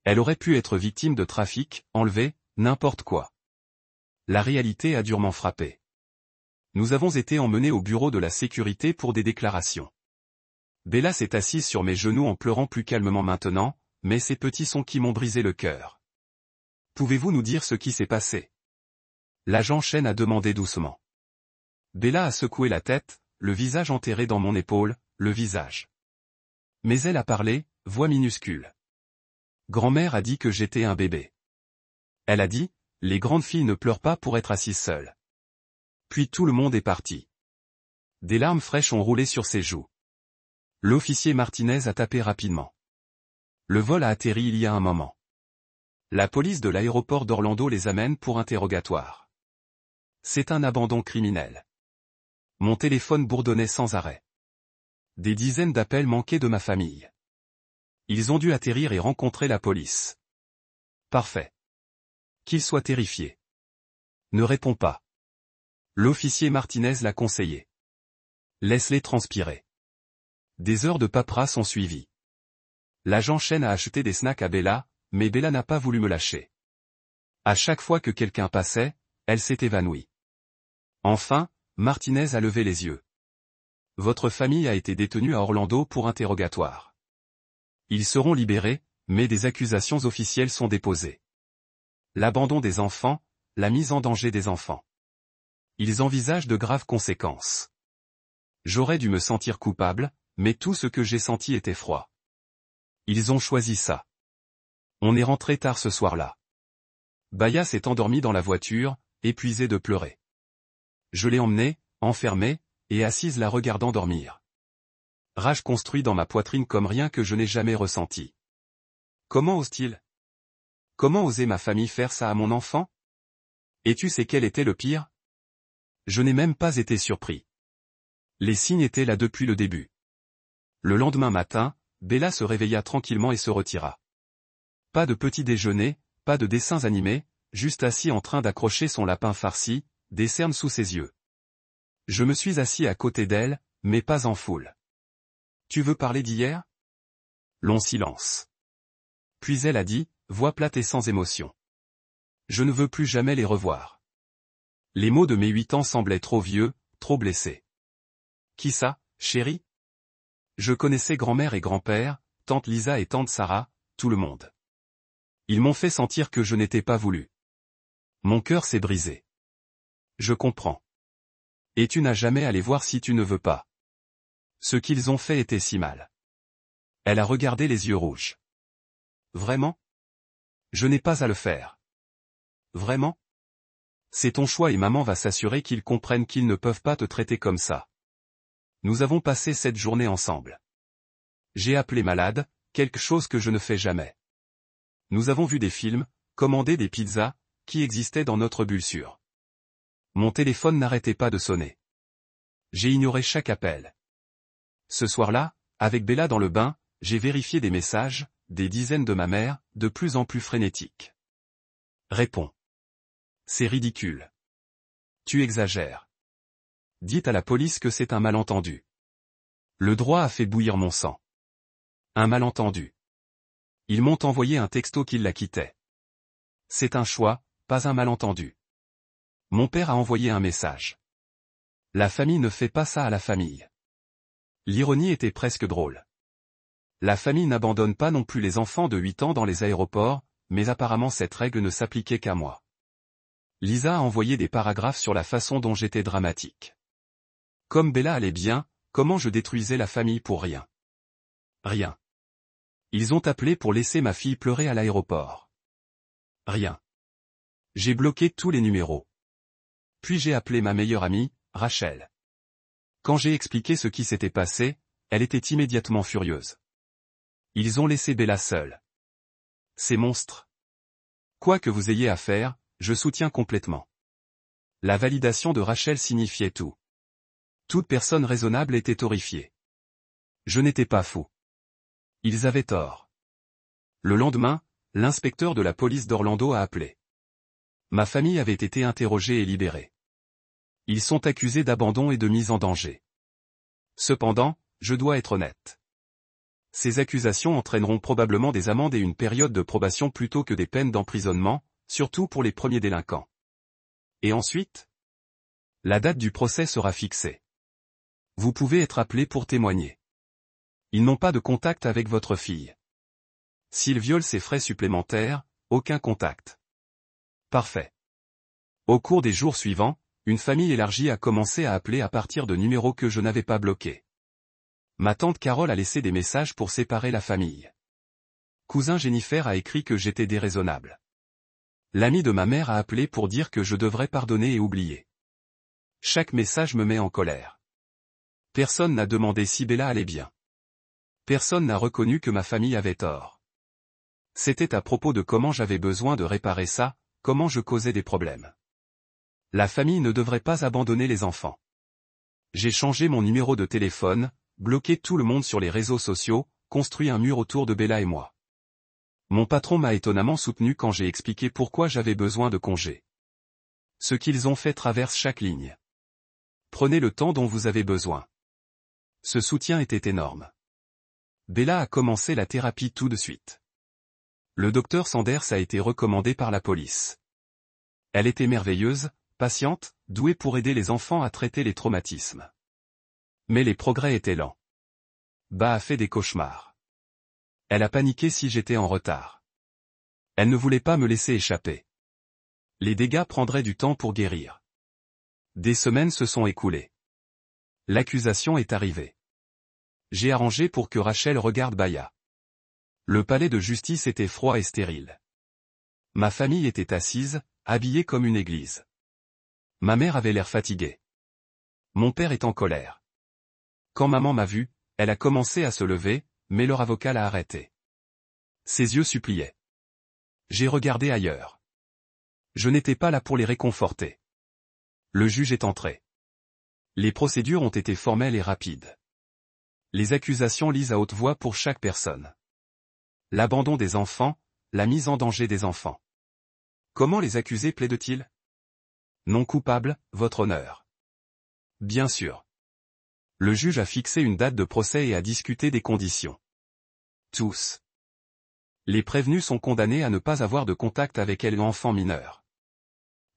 Elle aurait pu être victime de trafic, enlevée, n'importe quoi. La réalité a durement frappé. Nous avons été emmenés au bureau de la sécurité pour des déclarations. Bella s'est assise sur mes genoux en pleurant plus calmement maintenant, mais ces petits sons qui m'ont brisé le cœur. Pouvez-vous nous dire ce qui s'est passé? L'agent Chen a demandé doucement. Bella a secoué la tête, le visage enterré dans mon épaule, le visage. Mais elle a parlé, voix minuscule. Grand-mère a dit que j'étais un bébé. Elle a dit, les grandes filles ne pleurent pas pour être assises seules. Puis tout le monde est parti. Des larmes fraîches ont roulé sur ses joues. L'officier Martinez a tapé rapidement. Le vol a atterri il y a un moment. La police de l'aéroport d'Orlando les amène pour interrogatoire. C'est un abandon criminel. Mon téléphone bourdonnait sans arrêt. Des dizaines d'appels manqués de ma famille. Ils ont dû atterrir et rencontrer la police. Parfait. Qu'ils soient terrifiés. Ne réponds pas. L'officier Martinez l'a conseillé. Laisse-les transpirer. Des heures de paperasse ont suivi. L'agent Chen a acheté des snacks à Bella, mais Bella n'a pas voulu me lâcher. À chaque fois que quelqu'un passait, elle s'est évanouie. Enfin, Martinez a levé les yeux. Votre famille a été détenue à Orlando pour interrogatoire. Ils seront libérés, mais des accusations officielles sont déposées. L'abandon des enfants, la mise en danger des enfants. Ils envisagent de graves conséquences. J'aurais dû me sentir coupable, mais tout ce que j'ai senti était froid. Ils ont choisi ça. On est rentré tard ce soir-là. Baya s'est endormie dans la voiture, épuisée de pleurer. Je l'ai emmenée, enfermée, et assise la regardant dormir. Rage construit dans ma poitrine comme rien que je n'ai jamais ressenti. Comment ose-t-il? Comment osait ma famille faire ça à mon enfant? Et tu sais quel était le pire? Je n'ai même pas été surpris. Les signes étaient là depuis le début. Le lendemain matin, Bella se réveilla tranquillement et se retira. Pas de petit déjeuner, pas de dessins animés, juste assis en train d'accrocher son lapin farci, des cernes sous ses yeux. Je me suis assis à côté d'elle, mais pas en foule. Tu veux parler d'hier? Long silence. Puis elle a dit, voix plate et sans émotion. Je ne veux plus jamais les revoir. Les mots de mes 8 ans semblaient trop vieux, trop blessés. Qui ça, chérie? Je connaissais grand-mère et grand-père, tante Lisa et tante Sarah, tout le monde. Ils m'ont fait sentir que je n'étais pas voulu. Mon cœur s'est brisé. Je comprends. Et tu n'as jamais à les voir si tu ne veux pas. Ce qu'ils ont fait était si mal. Elle a regardé les yeux rouges. Vraiment? Je n'ai pas à le faire. Vraiment? C'est ton choix et maman va s'assurer qu'ils comprennent qu'ils ne peuvent pas te traiter comme ça. Nous avons passé cette journée ensemble. J'ai appelé malade, quelque chose que je ne fais jamais. Nous avons vu des films, commandé des pizzas, qui existaient dans notre bulle sûre. Mon téléphone n'arrêtait pas de sonner. J'ai ignoré chaque appel. Ce soir-là, avec Bella dans le bain, j'ai vérifié des messages, des dizaines de ma mère, de plus en plus frénétiques. Réponds. C'est ridicule. Tu exagères. Dites à la police que c'est un malentendu. Le droit a fait bouillir mon sang. Un malentendu. Ils m'ont envoyé un texto qui la quittait. C'est un choix, pas un malentendu. Mon père a envoyé un message. La famille ne fait pas ça à la famille. L'ironie était presque drôle. La famille n'abandonne pas non plus les enfants de 8 ans dans les aéroports, mais apparemment cette règle ne s'appliquait qu'à moi. Lisa a envoyé des paragraphes sur la façon dont j'étais dramatique. Comme Bella allait bien, comment je détruisais la famille pour rien. Rien. Ils ont appelé pour laisser ma fille pleurer à l'aéroport. Rien. J'ai bloqué tous les numéros. Puis j'ai appelé ma meilleure amie, Rachel. Quand j'ai expliqué ce qui s'était passé, elle était immédiatement furieuse. Ils ont laissé Bella seule. Ces monstres. Quoi que vous ayez à faire, je soutiens complètement. La validation de Rachel signifiait tout. Toute personne raisonnable était horrifiée. Je n'étais pas fou. Ils avaient tort. Le lendemain, l'inspecteur de la police d'Orlando a appelé. Ma famille avait été interrogée et libérée. Ils sont accusés d'abandon et de mise en danger. Cependant, je dois être honnête. Ces accusations entraîneront probablement des amendes et une période de probation plutôt que des peines d'emprisonnement, surtout pour les premiers délinquants. Et ensuite? La date du procès sera fixée. Vous pouvez être appelé pour témoigner. Ils n'ont pas de contact avec votre fille. S'ils violent ses frais supplémentaires, aucun contact. Parfait. Au cours des jours suivants, une famille élargie a commencé à appeler à partir de numéros que je n'avais pas bloqués. Ma tante Carole a laissé des messages pour séparer la famille. Cousin Jennifer a écrit que j'étais déraisonnable. L'ami de ma mère a appelé pour dire que je devrais pardonner et oublier. Chaque message me met en colère. Personne n'a demandé si Bella allait bien. Personne n'a reconnu que ma famille avait tort. C'était à propos de comment j'avais besoin de réparer ça, comment je causais des problèmes. La famille ne devrait pas abandonner les enfants. J'ai changé mon numéro de téléphone, bloqué tout le monde sur les réseaux sociaux, construit un mur autour de Bella et moi. Mon patron m'a étonnamment soutenu quand j'ai expliqué pourquoi j'avais besoin de congé. Ce qu'ils ont fait traverse chaque ligne. Prenez le temps dont vous avez besoin. Ce soutien était énorme. Bella a commencé la thérapie tout de suite. Le docteur Sanders a été recommandé par la police. Elle était merveilleuse, patiente, douée pour aider les enfants à traiter les traumatismes. Mais les progrès étaient lents. Ba a fait des cauchemars. Elle a paniqué si j'étais en retard. Elle ne voulait pas me laisser échapper. Les dégâts prendraient du temps pour guérir. Des semaines se sont écoulées. L'accusation est arrivée. J'ai arrangé pour que Rachel regarde Baya. Le palais de justice était froid et stérile. Ma famille était assise, habillée comme une église. Ma mère avait l'air fatiguée. Mon père est en colère. Quand maman m'a vu, elle a commencé à se lever, mais leur avocat l'a arrêtée. Ses yeux suppliaient. J'ai regardé ailleurs. Je n'étais pas là pour les réconforter. Le juge est entré. Les procédures ont été formelles et rapides. Les accusations lisent à haute voix pour chaque personne. L'abandon des enfants, la mise en danger des enfants. Comment les accusés plaident-ils? Non coupable, votre honneur. Bien sûr. Le juge a fixé une date de procès et a discuté des conditions. Tous. Les prévenus sont condamnés à ne pas avoir de contact avec l'enfant mineur.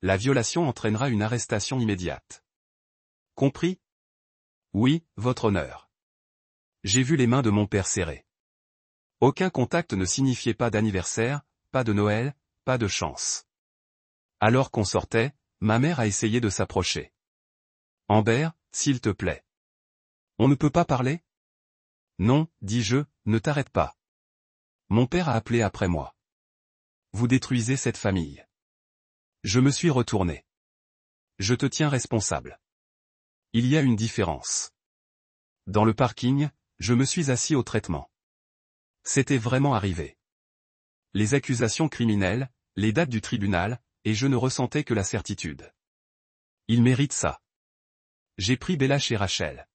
La violation entraînera une arrestation immédiate. Compris? Oui, votre honneur. J'ai vu les mains de mon père serrées. Aucun contact ne signifiait pas d'anniversaire, pas de Noël, pas de chance. Alors qu'on sortait, ma mère a essayé de s'approcher. Amber, s'il te plaît. On ne peut pas parler? Non, dis-je, ne t'arrête pas. Mon père a appelé après moi. Vous détruisez cette famille. Je me suis retourné. Je te tiens responsable. Il y a une différence. Dans le parking, je me suis assis au traitement. C'était vraiment arrivé. Les accusations criminelles, les dates du tribunal, et je ne ressentais que la certitude. Il mérite ça. J'ai pris Bella chez Rachel.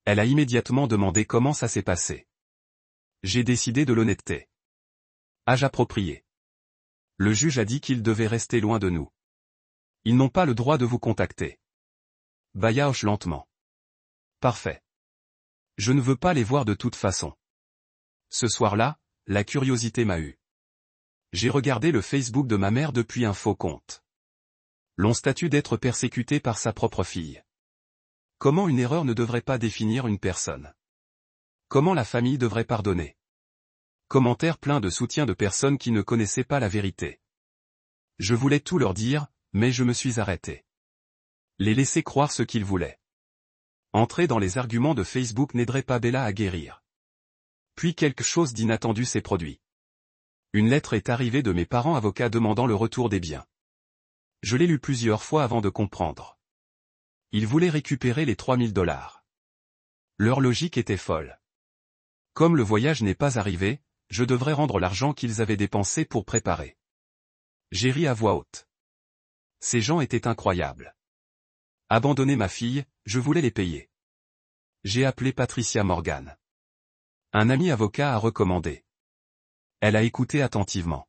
Elle a immédiatement demandé comment ça s'est passé. J'ai décidé de l'honnêteté. Âge approprié. Le juge a dit qu'ils devaient rester loin de nous. Ils n'ont pas le droit de vous contacter. Baya hoche lentement. Parfait. Je ne veux pas les voir de toute façon. Ce soir-là, la curiosité m'a eu. J'ai regardé le Facebook de ma mère depuis un faux compte. L'on statue d'être persécuté par sa propre fille. Comment une erreur ne devrait pas définir une personne? Comment la famille devrait pardonner? Commentaires pleins de soutien de personnes qui ne connaissaient pas la vérité. Je voulais tout leur dire, mais je me suis arrêté. Les laisser croire ce qu'ils voulaient. Entrer dans les arguments de Facebook n'aiderait pas Bella à guérir. Puis quelque chose d'inattendu s'est produit. Une lettre est arrivée de mes parents avocats demandant le retour des biens. Je l'ai lu plusieurs fois avant de comprendre. Ils voulaient récupérer les $3000. Leur logique était folle. Comme le voyage n'est pas arrivé, je devrais rendre l'argent qu'ils avaient dépensé pour préparer. J'ai ri à voix haute. Ces gens étaient incroyables. Abandonner ma fille, je voulais les payer. J'ai appelé Patricia Morgan. Un ami avocat a recommandé. Elle a écouté attentivement.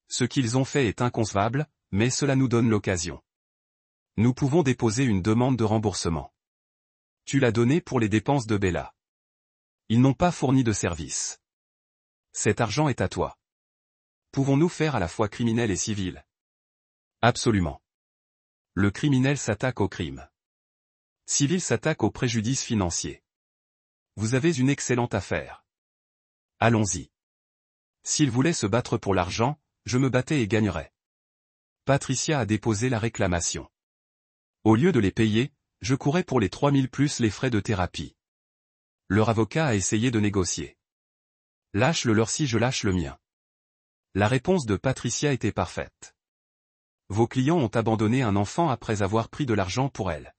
Ce qu'ils ont fait est inconcevable, mais cela nous donne l'occasion. Nous pouvons déposer une demande de remboursement. Tu l'as donné pour les dépenses de Bella. Ils n'ont pas fourni de service. Cet argent est à toi. Pouvons-nous faire à la fois criminel et civil? Absolument. Le criminel s'attaque au crime. Civil s'attaque au préjudice financier. Vous avez une excellente affaire. Allons-y. S'ils voulaient se battre pour l'argent, je me battais et gagnerais. Patricia a déposé la réclamation. Au lieu de les payer, je courais pour les 3000 plus les frais de thérapie. Leur avocat a essayé de négocier. Lâche le leur si je lâche le mien. La réponse de Patricia était parfaite. Vos clients ont abandonné un enfant après avoir pris de l'argent pour elle.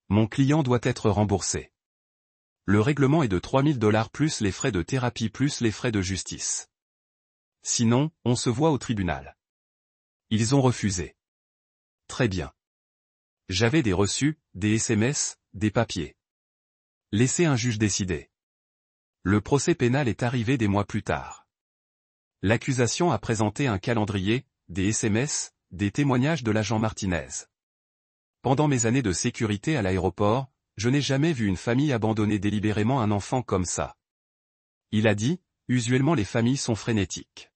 Mon client doit être remboursé. Le règlement est de $3000 plus les frais de thérapie plus les frais de justice. Sinon, on se voit au tribunal. Ils ont refusé. Très bien. J'avais des reçus, des SMS, des papiers. Laissez un juge décider. Le procès pénal est arrivé des mois plus tard. L'accusation a présenté un calendrier, des SMS, des témoignages de l'agent Martinez. Pendant mes années de sécurité à l'aéroport, je n'ai jamais vu une famille abandonner délibérément un enfant comme ça. Il a dit, usuellement les familles sont frénétiques.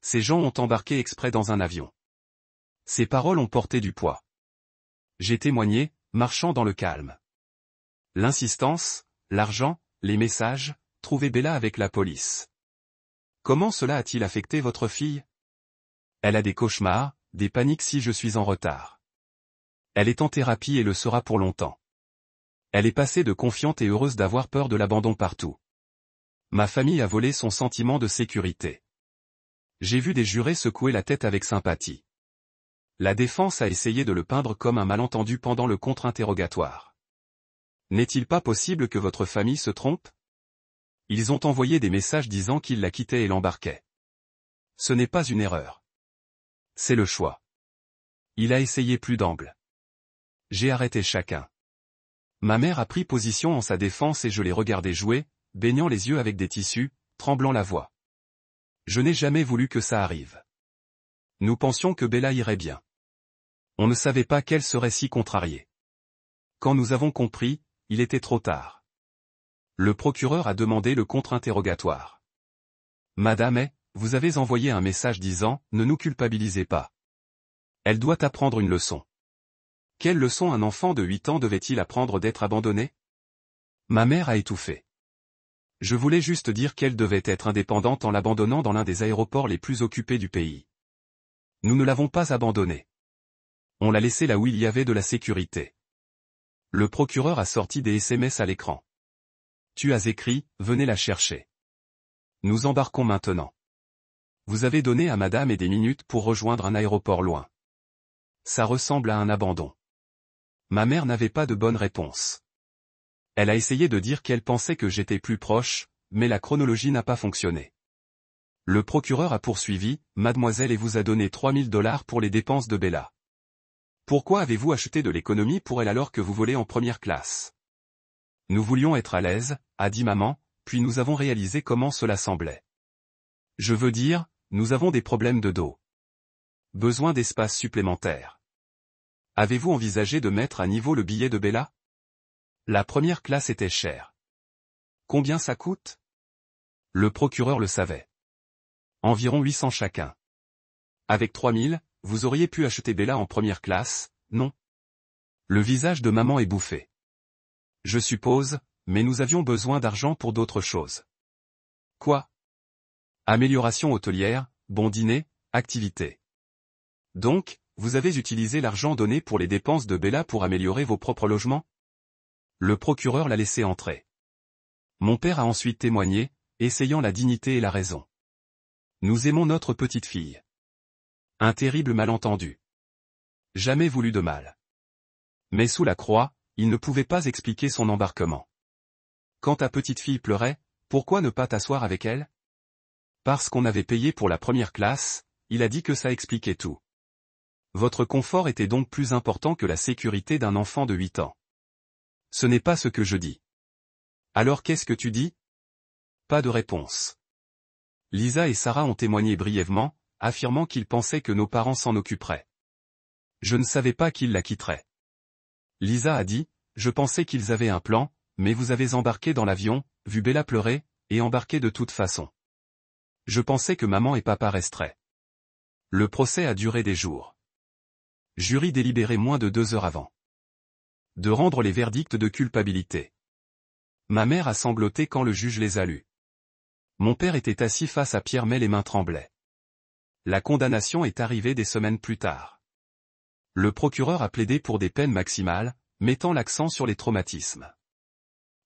Ces gens ont embarqué exprès dans un avion. Ces paroles ont porté du poids. J'ai témoigné, marchant dans le calme. L'insistance, l'argent, les messages, trouvez Bella avec la police. Comment cela a-t-il affecté votre fille? Elle a des cauchemars, des paniques si je suis en retard. Elle est en thérapie et le sera pour longtemps. Elle est passée de confiante et heureuse d'avoir peur de l'abandon partout. Ma famille a volé son sentiment de sécurité. J'ai vu des jurés secouer la tête avec sympathie. La défense a essayé de le peindre comme un malentendu pendant le contre-interrogatoire. N'est-il pas possible que votre famille se trompe? Ils ont envoyé des messages disant qu'ils la quittaient et l'embarquaient. Ce n'est pas une erreur. C'est le choix. Il a essayé plus d'angles. J'ai arrêté chacun. Ma mère a pris position en sa défense et je l'ai regardé jouer, baignant les yeux avec des tissus, tremblant la voix. Je n'ai jamais voulu que ça arrive. Nous pensions que Bella irait bien. On ne savait pas qu'elle serait si contrariée. Quand nous avons compris, il était trop tard. Le procureur a demandé le contre-interrogatoire. Madame, vous avez envoyé un message disant « Ne nous culpabilisez pas ». Elle doit apprendre une leçon. Quelle leçon un enfant de 8 ans devait-il apprendre d'être abandonné? Ma mère a étouffé. Je voulais juste dire qu'elle devait être indépendante en l'abandonnant dans l'un des aéroports les plus occupés du pays. Nous ne l'avons pas abandonnée. On l'a laissée là où il y avait de la sécurité. Le procureur a sorti des SMS à l'écran. Tu as écrit, venez la chercher. Nous embarquons maintenant. Vous avez donné à madame et des minutes pour rejoindre un aéroport loin. Ça ressemble à un abandon. Ma mère n'avait pas de bonne réponse. Elle a essayé de dire qu'elle pensait que j'étais plus proche, mais la chronologie n'a pas fonctionné. Le procureur a poursuivi, mademoiselle et vous a donné 3000 $ pour les dépenses de Bella. Pourquoi avez-vous acheté de l'économie pour elle alors que vous volez en première classe? Nous voulions être à l'aise, a dit maman, puis nous avons réalisé comment cela semblait. Je veux dire, nous avons des problèmes de dos. Besoin d'espace supplémentaire. Avez-vous envisagé de mettre à niveau le billet de Bella? La première classe était chère. Combien ça coûte? Le procureur le savait. Environ 800 chacun. Avec 3000, vous auriez pu acheter Bella en première classe, non? Le visage de maman est bouffé. Je suppose, mais nous avions besoin d'argent pour d'autres choses. Quoi? Amélioration hôtelière, bon dîner, activité. Donc, vous avez utilisé l'argent donné pour les dépenses de Bella pour améliorer vos propres logements? Le procureur l'a laissé entrer. Mon père a ensuite témoigné, essayant la dignité et la raison. Nous aimons notre petite fille. Un terrible malentendu. Jamais voulu de mal. Mais sous la croix, il ne pouvait pas expliquer son embarquement. Quand ta petite fille pleurait, pourquoi ne pas t'asseoir avec elle? Parce qu'on avait payé pour la première classe, il a dit que ça expliquait tout. Votre confort était donc plus important que la sécurité d'un enfant de 8 ans. Ce n'est pas ce que je dis. Alors qu'est-ce que tu dis? Pas de réponse. Lisa et Sarah ont témoigné brièvement, affirmant qu'ils pensaient que nos parents s'en occuperaient. Je ne savais pas qu'ils la quitteraient. Lisa a dit, je pensais qu'ils avaient un plan, mais vous avez embarqué dans l'avion, vu Bella pleurer, et embarqué de toute façon. Je pensais que maman et papa resteraient. Le procès a duré des jours. Jury délibéré moins de 2 heures avant de rendre les verdicts de culpabilité. Ma mère a sangloté quand le juge les a lus. Mon père était assis face à Pierre mais les mains tremblaient. La condamnation est arrivée des semaines plus tard. Le procureur a plaidé pour des peines maximales, mettant l'accent sur les traumatismes.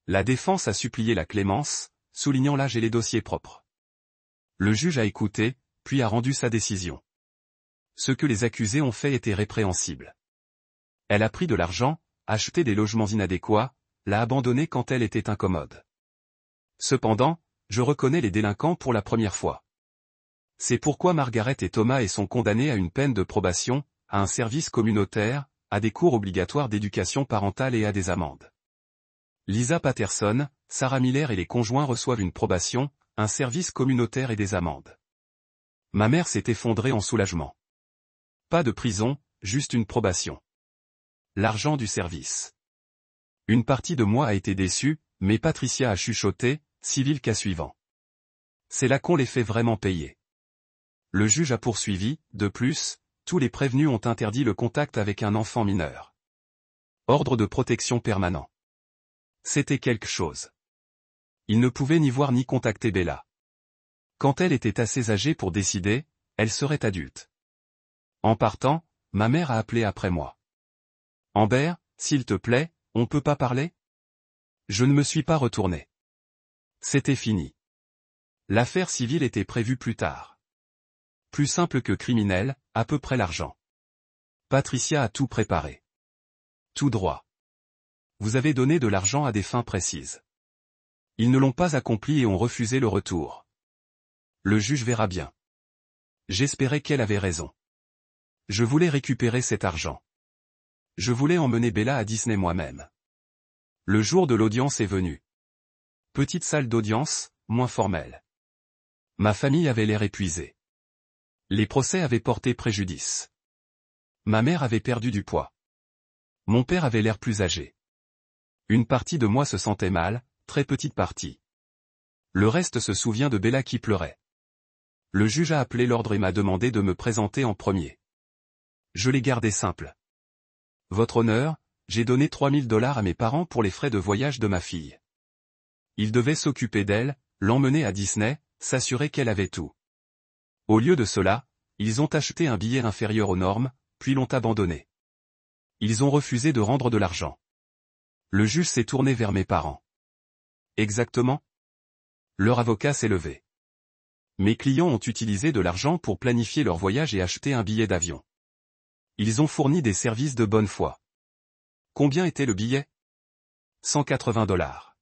La défense a supplié la clémence, soulignant l'âge et les dossiers propres. Le juge a écouté, puis a rendu sa décision. Ce que les accusés ont fait était répréhensible. Elle a pris de l'argent, acheté des logements inadéquats, l'a abandonné quand elle était incommode. Cependant, je reconnais les délinquants pour la première fois. C'est pourquoi Margaret et Thomas sont condamnés à une peine de probation, à un service communautaire, à des cours obligatoires d'éducation parentale et à des amendes. Lisa Patterson, Sarah Miller et les conjoints reçoivent une probation, un service communautaire et des amendes. Ma mère s'est effondrée en soulagement. Pas de prison, juste une probation. L'argent du service. Une partie de moi a été déçue, mais Patricia a chuchoté, civil cas suivant. C'est là qu'on les fait vraiment payer. Le juge a poursuivi, de plus, tous les prévenus ont interdit le contact avec un enfant mineur. Ordre de protection permanent. C'était quelque chose. Il ne pouvait ni voir ni contacter Bella. Quand elle était assez âgée pour décider, elle serait adulte. En partant, ma mère a appelé après moi. Amber, s'il te plaît, on peut pas parler? Je ne me suis pas retourné. C'était fini. L'affaire civile était prévue plus tard. Plus simple que criminel, à peu près l'argent. Patricia a tout préparé. Tout droit. Vous avez donné de l'argent à des fins précises. Ils ne l'ont pas accompli et ont refusé le retour. Le juge verra bien. J'espérais qu'elle avait raison. Je voulais récupérer cet argent. Je voulais emmener Bella à Disney moi-même. Le jour de l'audience est venu. Petite salle d'audience, moins formelle. Ma famille avait l'air épuisée. Les procès avaient porté préjudice. Ma mère avait perdu du poids. Mon père avait l'air plus âgé. Une partie de moi se sentait mal, très petite partie. Le reste se souvient de Bella qui pleurait. Le juge a appelé l'ordre et m'a demandé de me présenter en premier. Je l'ai gardé simple. Votre honneur, j'ai donné $3000 à mes parents pour les frais de voyage de ma fille. Ils devaient s'occuper d'elle, l'emmener à Disney, s'assurer qu'elle avait tout. Au lieu de cela, ils ont acheté un billet inférieur aux normes, puis l'ont abandonné. Ils ont refusé de rendre de l'argent. Le juge s'est tourné vers mes parents. Exactement. Leur avocat s'est levé. Mes clients ont utilisé de l'argent pour planifier leur voyage et acheter un billet d'avion. Ils ont fourni des services de bonne foi. Combien était le billet? $180.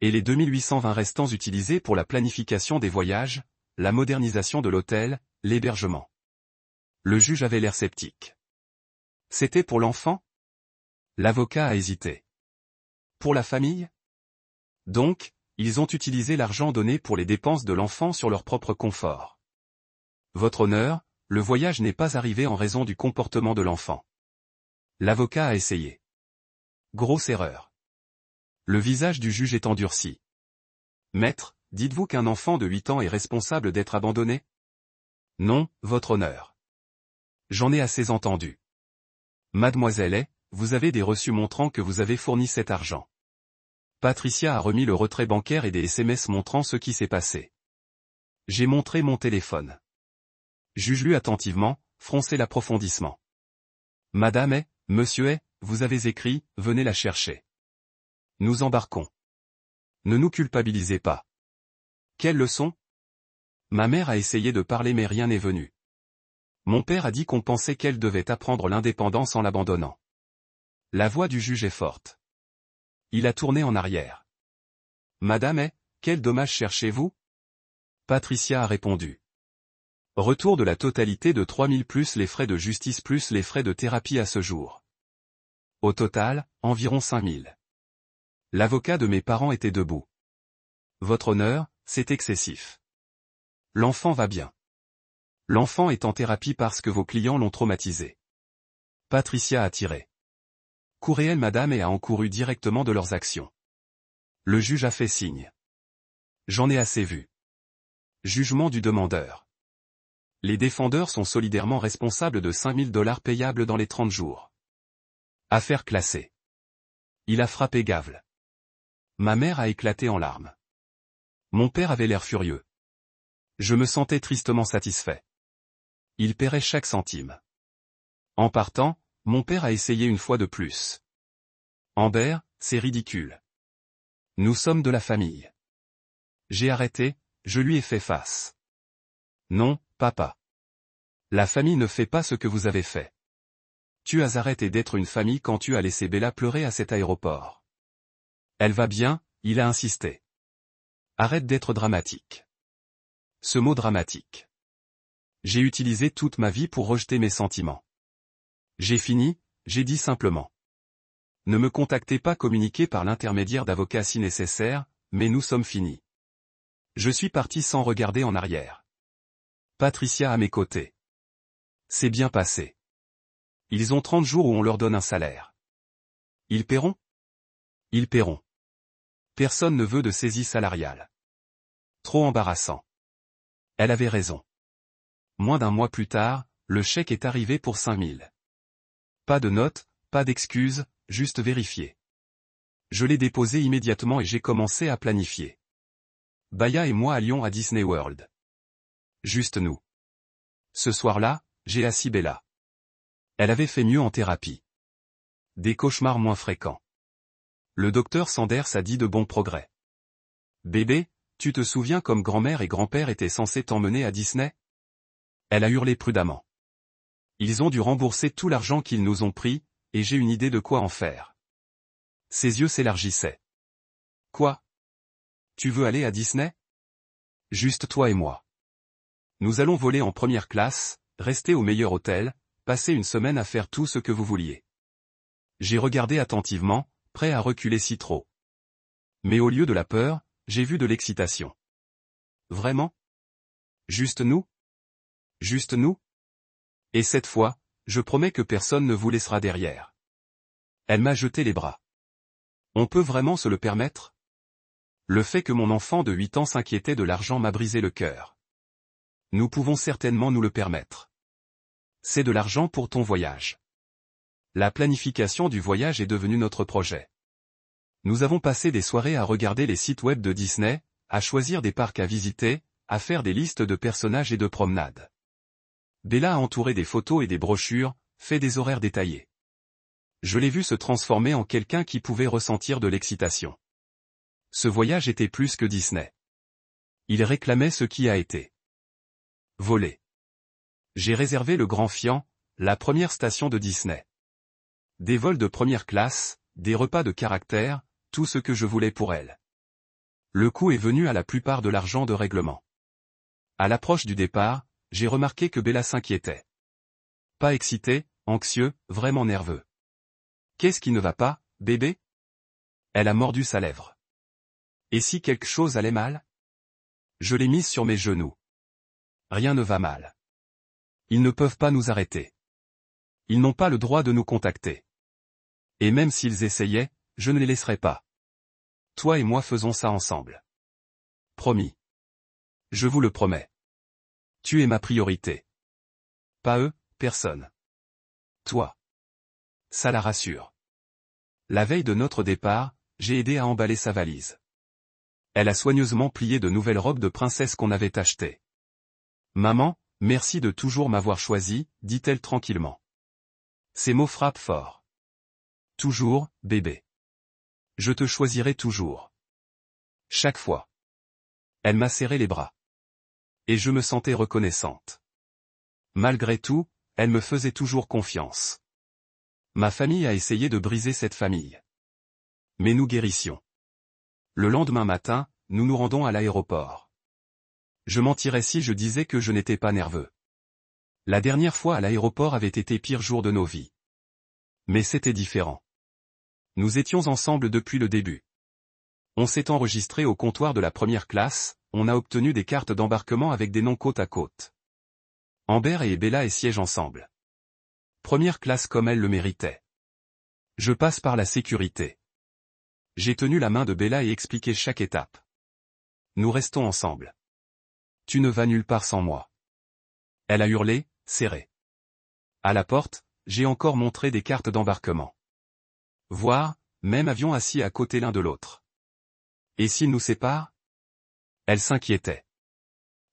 Et les 2820 restants utilisés pour la planification des voyages, la modernisation de l'hôtel, l'hébergement. Le juge avait l'air sceptique. C'était pour l'enfant? L'avocat a hésité. Pour la famille? Donc, ils ont utilisé l'argent donné pour les dépenses de l'enfant sur leur propre confort. Votre honneur, le voyage n'est pas arrivé en raison du comportement de l'enfant. L'avocat a essayé. Grosse erreur. Le visage du juge est endurci. Maître, dites-vous qu'un enfant de 8 ans est responsable d'être abandonné? Non, votre honneur. J'en ai assez entendu. Mademoiselle, vous avez des reçus montrant que vous avez fourni cet argent. Patricia a remis le retrait bancaire et des SMS montrant ce qui s'est passé. J'ai montré mon téléphone. Juge lu attentivement, froncé l'approfondissement. Madame monsieur vous avez écrit, venez la chercher. Nous embarquons. Ne nous culpabilisez pas. Quelle leçon? Ma mère a essayé de parler mais rien n'est venu. Mon père a dit qu'on pensait qu'elle devait apprendre l'indépendance en l'abandonnant. La voix du juge est forte. Il a tourné en arrière. Madame quel dommage cherchez-vous? Patricia a répondu. Retour de la totalité de 3000 plus les frais de justice plus les frais de thérapie à ce jour. Au total, environ 5000. L'avocat de mes parents était debout. Votre honneur, c'est excessif. L'enfant va bien. L'enfant est en thérapie parce que vos clients l'ont traumatisé. Patricia a tiré. Coup réel madame et a encouru directement de leurs actions. Le juge a fait signe. J'en ai assez vu. Jugement du demandeur. Les défendeurs sont solidairement responsables de $5000 payables dans les 30 jours. Affaire classée. Il a frappé Gavle. Ma mère a éclaté en larmes. Mon père avait l'air furieux. Je me sentais tristement satisfait. Il paierait chaque centime. En partant, mon père a essayé une fois de plus. Amber, c'est ridicule. Nous sommes de la famille. J'ai arrêté, je lui ai fait face. Non, papa. La famille ne fait pas ce que vous avez fait. Tu as arrêté d'être une famille quand tu as laissé Bella pleurer à cet aéroport. Elle va bien, il a insisté. Arrête d'être dramatique. Ce mot dramatique. J'ai utilisé toute ma vie pour rejeter mes sentiments. J'ai fini, j'ai dit simplement. Ne me contactez pas, communiquez par l'intermédiaire d'avocats si nécessaire, mais nous sommes finis. Je suis parti sans regarder en arrière. Patricia à mes côtés. C'est bien passé. Ils ont 30 jours où on leur donne un salaire. Ils paieront? Ils paieront. Personne ne veut de saisie salariale. Trop embarrassant. Elle avait raison. Moins d'un mois plus tard, le chèque est arrivé pour 5000. Pas de note, pas d'excuses, juste vérifié. Je l'ai déposé immédiatement et j'ai commencé à planifier. Baya et moi allions à Disney World. Juste nous. Ce soir-là, j'ai assis Bella. Elle avait fait mieux en thérapie. Des cauchemars moins fréquents. Le docteur Sanders a dit de bons progrès. Bébé, tu te souviens comme grand-mère et grand-père étaient censés t'emmener à Disney? Elle a hurlé prudemment. Ils ont dû rembourser tout l'argent qu'ils nous ont pris, et j'ai une idée de quoi en faire. Ses yeux s'élargissaient. Quoi? Tu veux aller à Disney? Juste toi et moi. Nous allons voler en première classe, rester au meilleur hôtel, passer une semaine à faire tout ce que vous vouliez. J'ai regardé attentivement, prêt à reculer si trop. Mais au lieu de la peur, j'ai vu de l'excitation. Vraiment? Juste nous? Juste nous? Et cette fois, je promets que personne ne vous laissera derrière. Elle m'a jeté les bras. On peut vraiment se le permettre? Le fait que mon enfant de 8 ans s'inquiétait de l'argent m'a brisé le cœur. Nous pouvons certainement nous le permettre. C'est de l'argent pour ton voyage. La planification du voyage est devenue notre projet. Nous avons passé des soirées à regarder les sites web de Disney, à choisir des parcs à visiter, à faire des listes de personnages et de promenades. Bella a entouré des photos et des brochures, fait des horaires détaillés. Je l'ai vu se transformer en quelqu'un qui pouvait ressentir de l'excitation. Ce voyage était plus que Disney. Il réclamait ce qui a été volé. J'ai réservé le Grand Fian, la première station de Disney. Des vols de première classe, des repas de caractère, tout ce que je voulais pour elle. Le coût est venu à la plupart de l'argent de règlement. À l'approche du départ, j'ai remarqué que Bella s'inquiétait. Pas excité, anxieux, vraiment nerveux. Qu'est-ce qui ne va pas, bébé? Elle a mordu sa lèvre. Et si quelque chose allait mal? Je l'ai mise sur mes genoux. Rien ne va mal. Ils ne peuvent pas nous arrêter. Ils n'ont pas le droit de nous contacter. Et même s'ils essayaient, je ne les laisserai pas. Toi et moi faisons ça ensemble. Promis. Je vous le promets. Tu es ma priorité. Pas eux, personne. Toi. Ça la rassure. La veille de notre départ, j'ai aidé à emballer sa valise. Elle a soigneusement plié de nouvelles robes de princesse qu'on avait achetées. Maman, merci de toujours m'avoir choisi, dit-elle tranquillement. Ces mots frappent fort. Toujours, bébé. Je te choisirai toujours. Chaque fois. Elle m'a serré les bras. Et je me sentais reconnaissante. Malgré tout, elle me faisait toujours confiance. Ma famille a essayé de briser cette famille. Mais nous guérissions. Le lendemain matin, nous nous rendons à l'aéroport. Je mentirais si je disais que je n'étais pas nerveux. La dernière fois à l'aéroport avait été pire jour de nos vies. Mais c'était différent. Nous étions ensemble depuis le début. On s'est enregistré au comptoir de la première classe, on a obtenu des cartes d'embarquement avec des noms côte à côte. Amber et Bella siègent ensemble. Première classe comme elle le méritait. Je passe par la sécurité. J'ai tenu la main de Bella et expliqué chaque étape. Nous restons ensemble. Tu ne vas nulle part sans moi. Elle a hurlé, serré. À la porte, j'ai encore montré des cartes d'embarquement. Voir, même avion assis à côté l'un de l'autre. Et s'ils nous séparent? Elle s'inquiétait.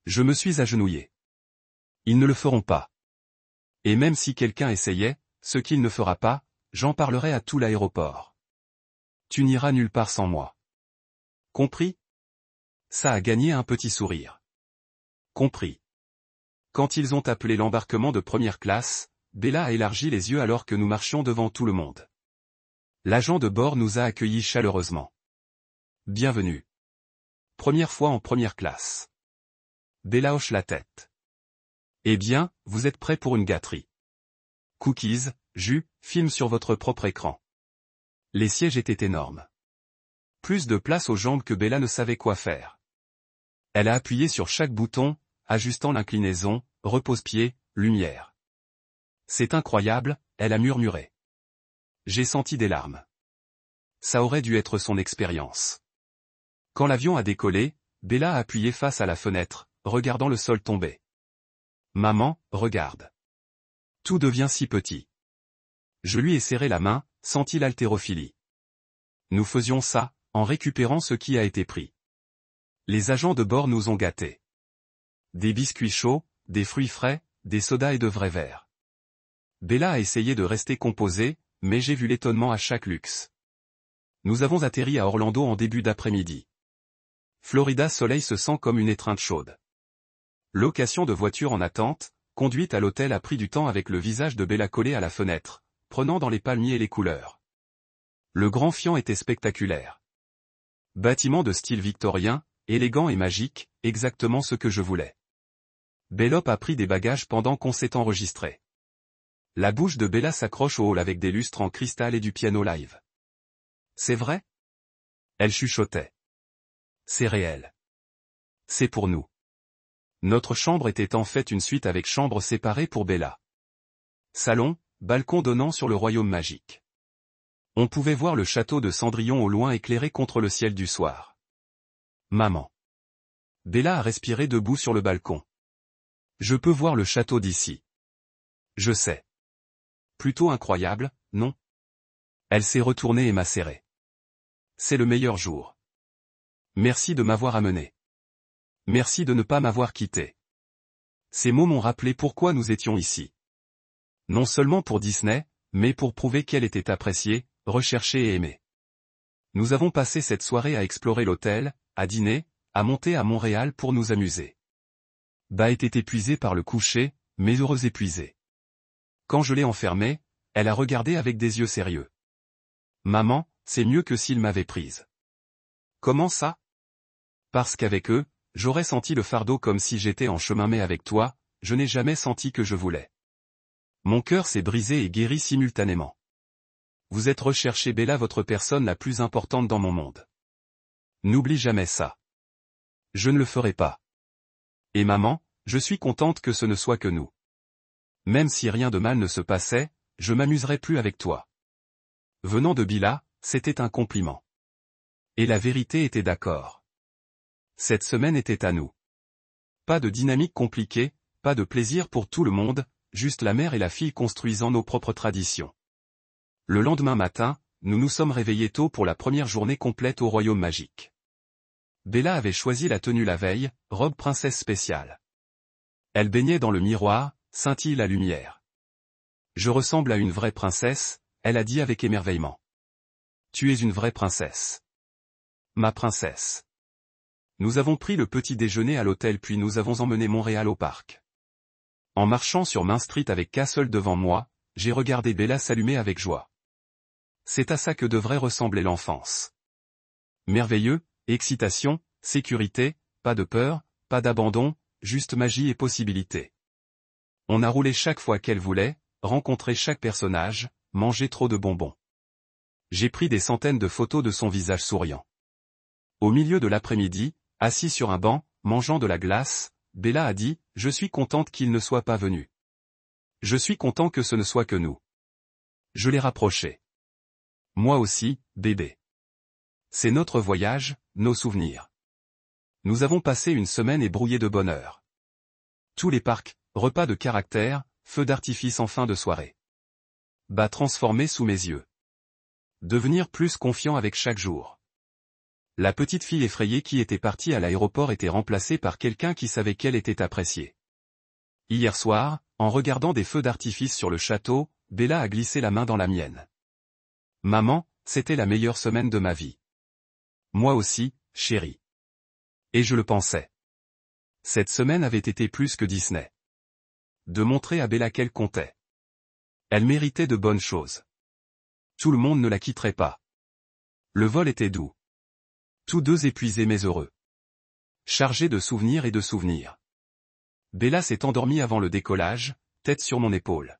Je me suis agenouillé. Ils ne le feront pas. Et même si quelqu'un essayait, ce qu'il ne fera pas, j'en parlerai à tout l'aéroport. Tu n'iras nulle part sans moi. Compris? Ça a gagné un petit sourire. Compris. Quand ils ont appelé l'embarquement de première classe, Bella a élargi les yeux alors que nous marchions devant tout le monde. L'agent de bord nous a accueillis chaleureusement. Bienvenue. Première fois en première classe. Bella hoche la tête. Eh bien, vous êtes prêts pour une gâterie. Cookies, film sur votre propre écran. Les sièges étaient énormes. Plus de place aux jambes que Bella ne savait quoi faire. Elle a appuyé sur chaque bouton, ajustant l'inclinaison, repose-pied, lumière. C'est incroyable, elle a murmuré. J'ai senti des larmes. Ça aurait dû être son expérience. Quand l'avion a décollé, Bella a appuyé face à la fenêtre, regardant le sol tomber. Maman, regarde. Tout devient si petit. Je lui ai serré la main, senti l'haltérophilie. Nous faisions ça, en récupérant ce qui a été pris. Les agents de bord nous ont gâtés. Des biscuits chauds, des fruits frais, des sodas et de vrais verres. Bella a essayé de rester composée, mais j'ai vu l'étonnement à chaque luxe. Nous avons atterri à Orlando en début d'après-midi. Florida Soleil se sent comme une étreinte chaude. Location de voiture en attente, conduite à l'hôtel a pris du temps avec le visage de Bella collé à la fenêtre, prenant dans les palmiers et les couleurs. Le Grand Fian était spectaculaire. Bâtiment de style victorien, élégant et magique, exactement ce que je voulais. Bellop a pris des bagages pendant qu'on s'est enregistré. La bouche de Bella s'accroche au hall avec des lustres en cristal et du piano live. C'est vrai? Elle chuchotait. C'est réel. C'est pour nous. Notre chambre était en fait une suite avec chambre séparée pour Bella. Salon, balcon donnant sur le royaume magique. On pouvait voir le château de Cendrillon au loin éclairé contre le ciel du soir. Maman. Bella a respiré debout sur le balcon. Je peux voir le château d'ici. Je sais. Plutôt incroyable, non? Elle s'est retournée et m'a serré. C'est le meilleur jour. Merci de m'avoir amené. Merci de ne pas m'avoir quitté. Ces mots m'ont rappelé pourquoi nous étions ici. Non seulement pour Disney, mais pour prouver qu'elle était appréciée, recherchée et aimée. Nous avons passé cette soirée à explorer l'hôtel, à dîner, à monter à Montréal pour nous amuser. Ba était épuisée par le coucher, mais heureuse épuisée. Quand je l'ai enfermée, elle a regardé avec des yeux sérieux. Maman, c'est mieux que s'il m'avait prise. Comment ça? Parce qu'avec eux, j'aurais senti le fardeau comme si j'étais en chemin, mais avec toi, je n'ai jamais senti que je voulais. Mon cœur s'est brisé et guéri simultanément. Vous êtes recherchée Bella, votre personne la plus importante dans mon monde. N'oublie jamais ça. Je ne le ferai pas. Et maman, je suis contente que ce ne soit que nous. Même si rien de mal ne se passait, je m'amuserais plus avec toi. Venant de Bella, c'était un compliment. Et la vérité était d'accord. Cette semaine était à nous. Pas de dynamique compliquée, pas de plaisir pour tout le monde, juste la mère et la fille construisant nos propres traditions. Le lendemain matin, nous nous sommes réveillés tôt pour la première journée complète au royaume magique. Bella avait choisi la tenue la veille, robe princesse spéciale. Elle baignait dans le miroir, scintille la lumière. Je ressemble à une vraie princesse, elle a dit avec émerveillement. Tu es une vraie princesse. Ma princesse. Nous avons pris le petit déjeuner à l'hôtel puis nous avons emmené Montréal au parc. En marchant sur Main Street avec Castle devant moi, j'ai regardé Bella s'allumer avec joie. C'est à ça que devrait ressembler l'enfance. Merveilleux, excitation, sécurité, pas de peur, pas d'abandon, juste magie et possibilité. On a roulé chaque fois qu'elle voulait, rencontré chaque personnage, mangé trop de bonbons. J'ai pris des centaines de photos de son visage souriant. Au milieu de l'après-midi, assis sur un banc, mangeant de la glace, Bella a dit, « Je suis contente qu'il ne soit pas venu. Je suis content que ce ne soit que nous. » Je l'ai rapproché. Moi aussi, bébé. C'est notre voyage, nos souvenirs. Nous avons passé une semaine ébrouillée de bonheur. Tous les parcs, repas de caractère, feux d'artifice en fin de soirée. Ba transformé sous mes yeux. Devenir plus confiant avec chaque jour. La petite fille effrayée qui était partie à l'aéroport était remplacée par quelqu'un qui savait qu'elle était appréciée. Hier soir, en regardant des feux d'artifice sur le château, Bella a glissé la main dans la mienne. Maman, c'était la meilleure semaine de ma vie. Moi aussi, chérie. Et je le pensais. Cette semaine avait été plus que Disney. De montrer à Bella qu'elle comptait. Elle méritait de bonnes choses. Tout le monde ne la quitterait pas. Le vol était doux. Tous deux épuisés mais heureux. Chargés de souvenirs et de souvenirs. Bella s'est endormie avant le décollage, tête sur mon épaule.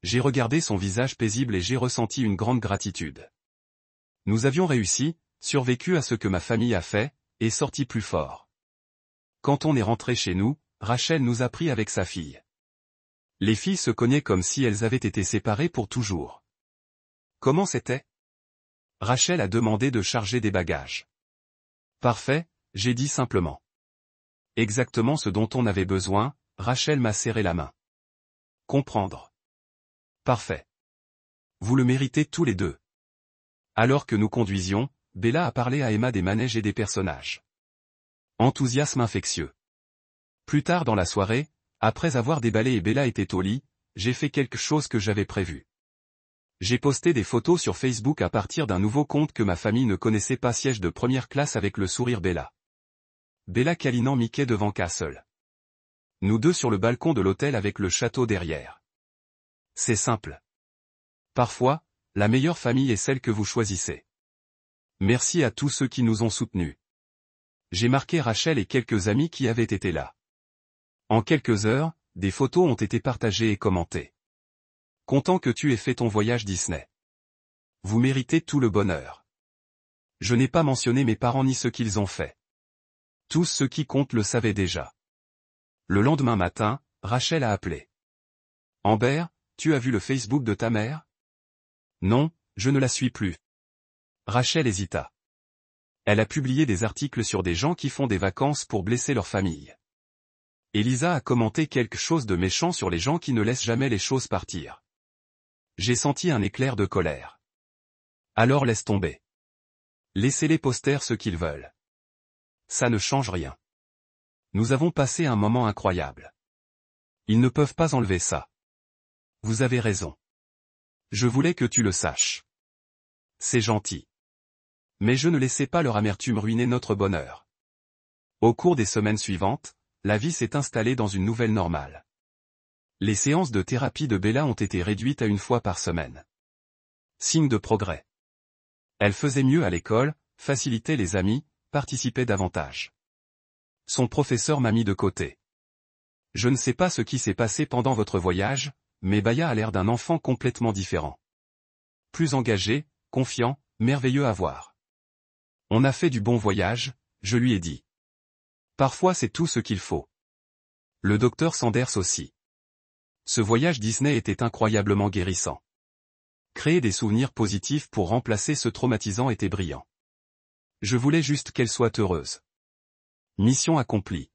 J'ai regardé son visage paisible et j'ai ressenti une grande gratitude. Nous avions réussi, survécu à ce que ma famille a fait, et sorti plus fort. Quand on est rentré chez nous, Rachel nous a pris avec sa fille. Les filles se cognaient comme si elles avaient été séparées pour toujours. Comment c'était? Rachel a demandé de charger des bagages. Parfait, j'ai dit simplement. Exactement ce dont on avait besoin, Rachel m'a serré la main. Comprendre. Parfait. Vous le méritez tous les deux. Alors que nous conduisions, Bella a parlé à Emma des manèges et des personnages. Enthousiasme infectieux. Plus tard dans la soirée, après avoir déballé et Bella était au lit, j'ai fait quelque chose que j'avais prévu. J'ai posté des photos sur Facebook à partir d'un nouveau compte que ma famille ne connaissait pas, siège de première classe avec le sourire Bella. Bella câlinant Mickey devant Castle. Nous deux sur le balcon de l'hôtel avec le château derrière. C'est simple. Parfois, la meilleure famille est celle que vous choisissez. Merci à tous ceux qui nous ont soutenus. J'ai marqué Rachel et quelques amis qui avaient été là. En quelques heures, des photos ont été partagées et commentées. Content que tu aies fait ton voyage Disney. Vous méritez tout le bonheur. Je n'ai pas mentionné mes parents ni ce qu'ils ont fait. Tous ceux qui comptent le savaient déjà. Le lendemain matin, Rachel a appelé. Amber, tu as vu le Facebook de ta mère? Non, je ne la suis plus. Rachel hésita. Elle a publié des articles sur des gens qui font des vacances pour blesser leur famille. Elisa a commenté quelque chose de méchant sur les gens qui ne laissent jamais les choses partir. J'ai senti un éclair de colère. Alors laisse tomber. Laissez-les poster ce qu'ils veulent. Ça ne change rien. Nous avons passé un moment incroyable. Ils ne peuvent pas enlever ça. Vous avez raison. Je voulais que tu le saches. C'est gentil. Mais je ne laissais pas leur amertume ruiner notre bonheur. Au cours des semaines suivantes, la vie s'est installée dans une nouvelle normale. Les séances de thérapie de Bella ont été réduites à 1 fois par semaine. Signe de progrès. Elle faisait mieux à l'école, facilitait les amis, participait davantage. Son professeur m'a mis de côté. Je ne sais pas ce qui s'est passé pendant votre voyage, mais Baya a l'air d'un enfant complètement différent. Plus engagé, confiant, merveilleux à voir. On a fait du bon voyage, je lui ai dit. Parfois c'est tout ce qu'il faut. Le docteur Sanders aussi. Ce voyage Disney était incroyablement guérissant. Créer des souvenirs positifs pour remplacer ce traumatisant était brillant. Je voulais juste qu'elle soit heureuse. Mission accomplie.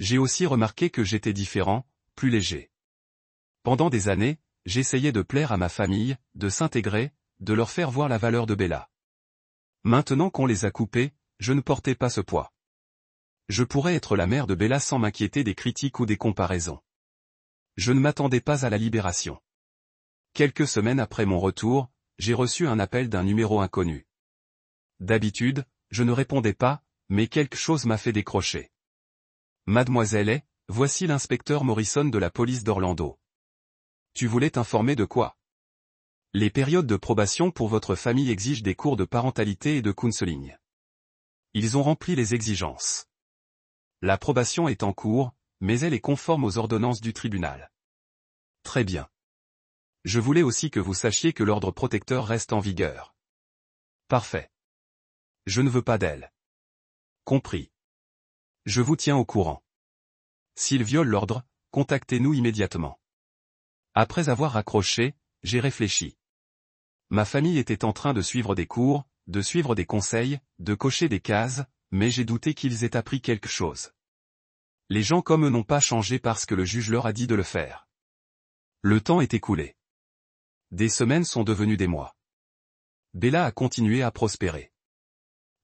J'ai aussi remarqué que j'étais différent, plus léger. Pendant des années, j'essayais de plaire à ma famille, de s'intégrer, de leur faire voir la valeur de Bella. Maintenant qu'on les a coupés, je ne portais pas ce poids. Je pourrais être la mère de Bella sans m'inquiéter des critiques ou des comparaisons. Je ne m'attendais pas à la libération. Quelques semaines après mon retour, j'ai reçu un appel d'un numéro inconnu. D'habitude, je ne répondais pas, mais quelque chose m'a fait décrocher. Mademoiselle, voici l'inspecteur Morrison de la police d'Orlando. Tu voulais t'informer de quoi? Les périodes de probation pour votre famille exigent des cours de parentalité et de counseling. Ils ont rempli les exigences. La probation est en cours, mais elle est conforme aux ordonnances du tribunal. Très bien. Je voulais aussi que vous sachiez que l'ordre protecteur reste en vigueur. Parfait. Je ne veux pas d'elle. Compris. Je vous tiens au courant. S'il viole l'ordre, contactez-nous immédiatement. Après avoir raccroché, j'ai réfléchi. Ma famille était en train de suivre des cours, de suivre des conseils, de cocher des cases, mais j'ai douté qu'ils aient appris quelque chose. Les gens comme eux n'ont pas changé parce que le juge leur a dit de le faire. Le temps est écoulé. Des semaines sont devenues des mois. Bella a continué à prospérer.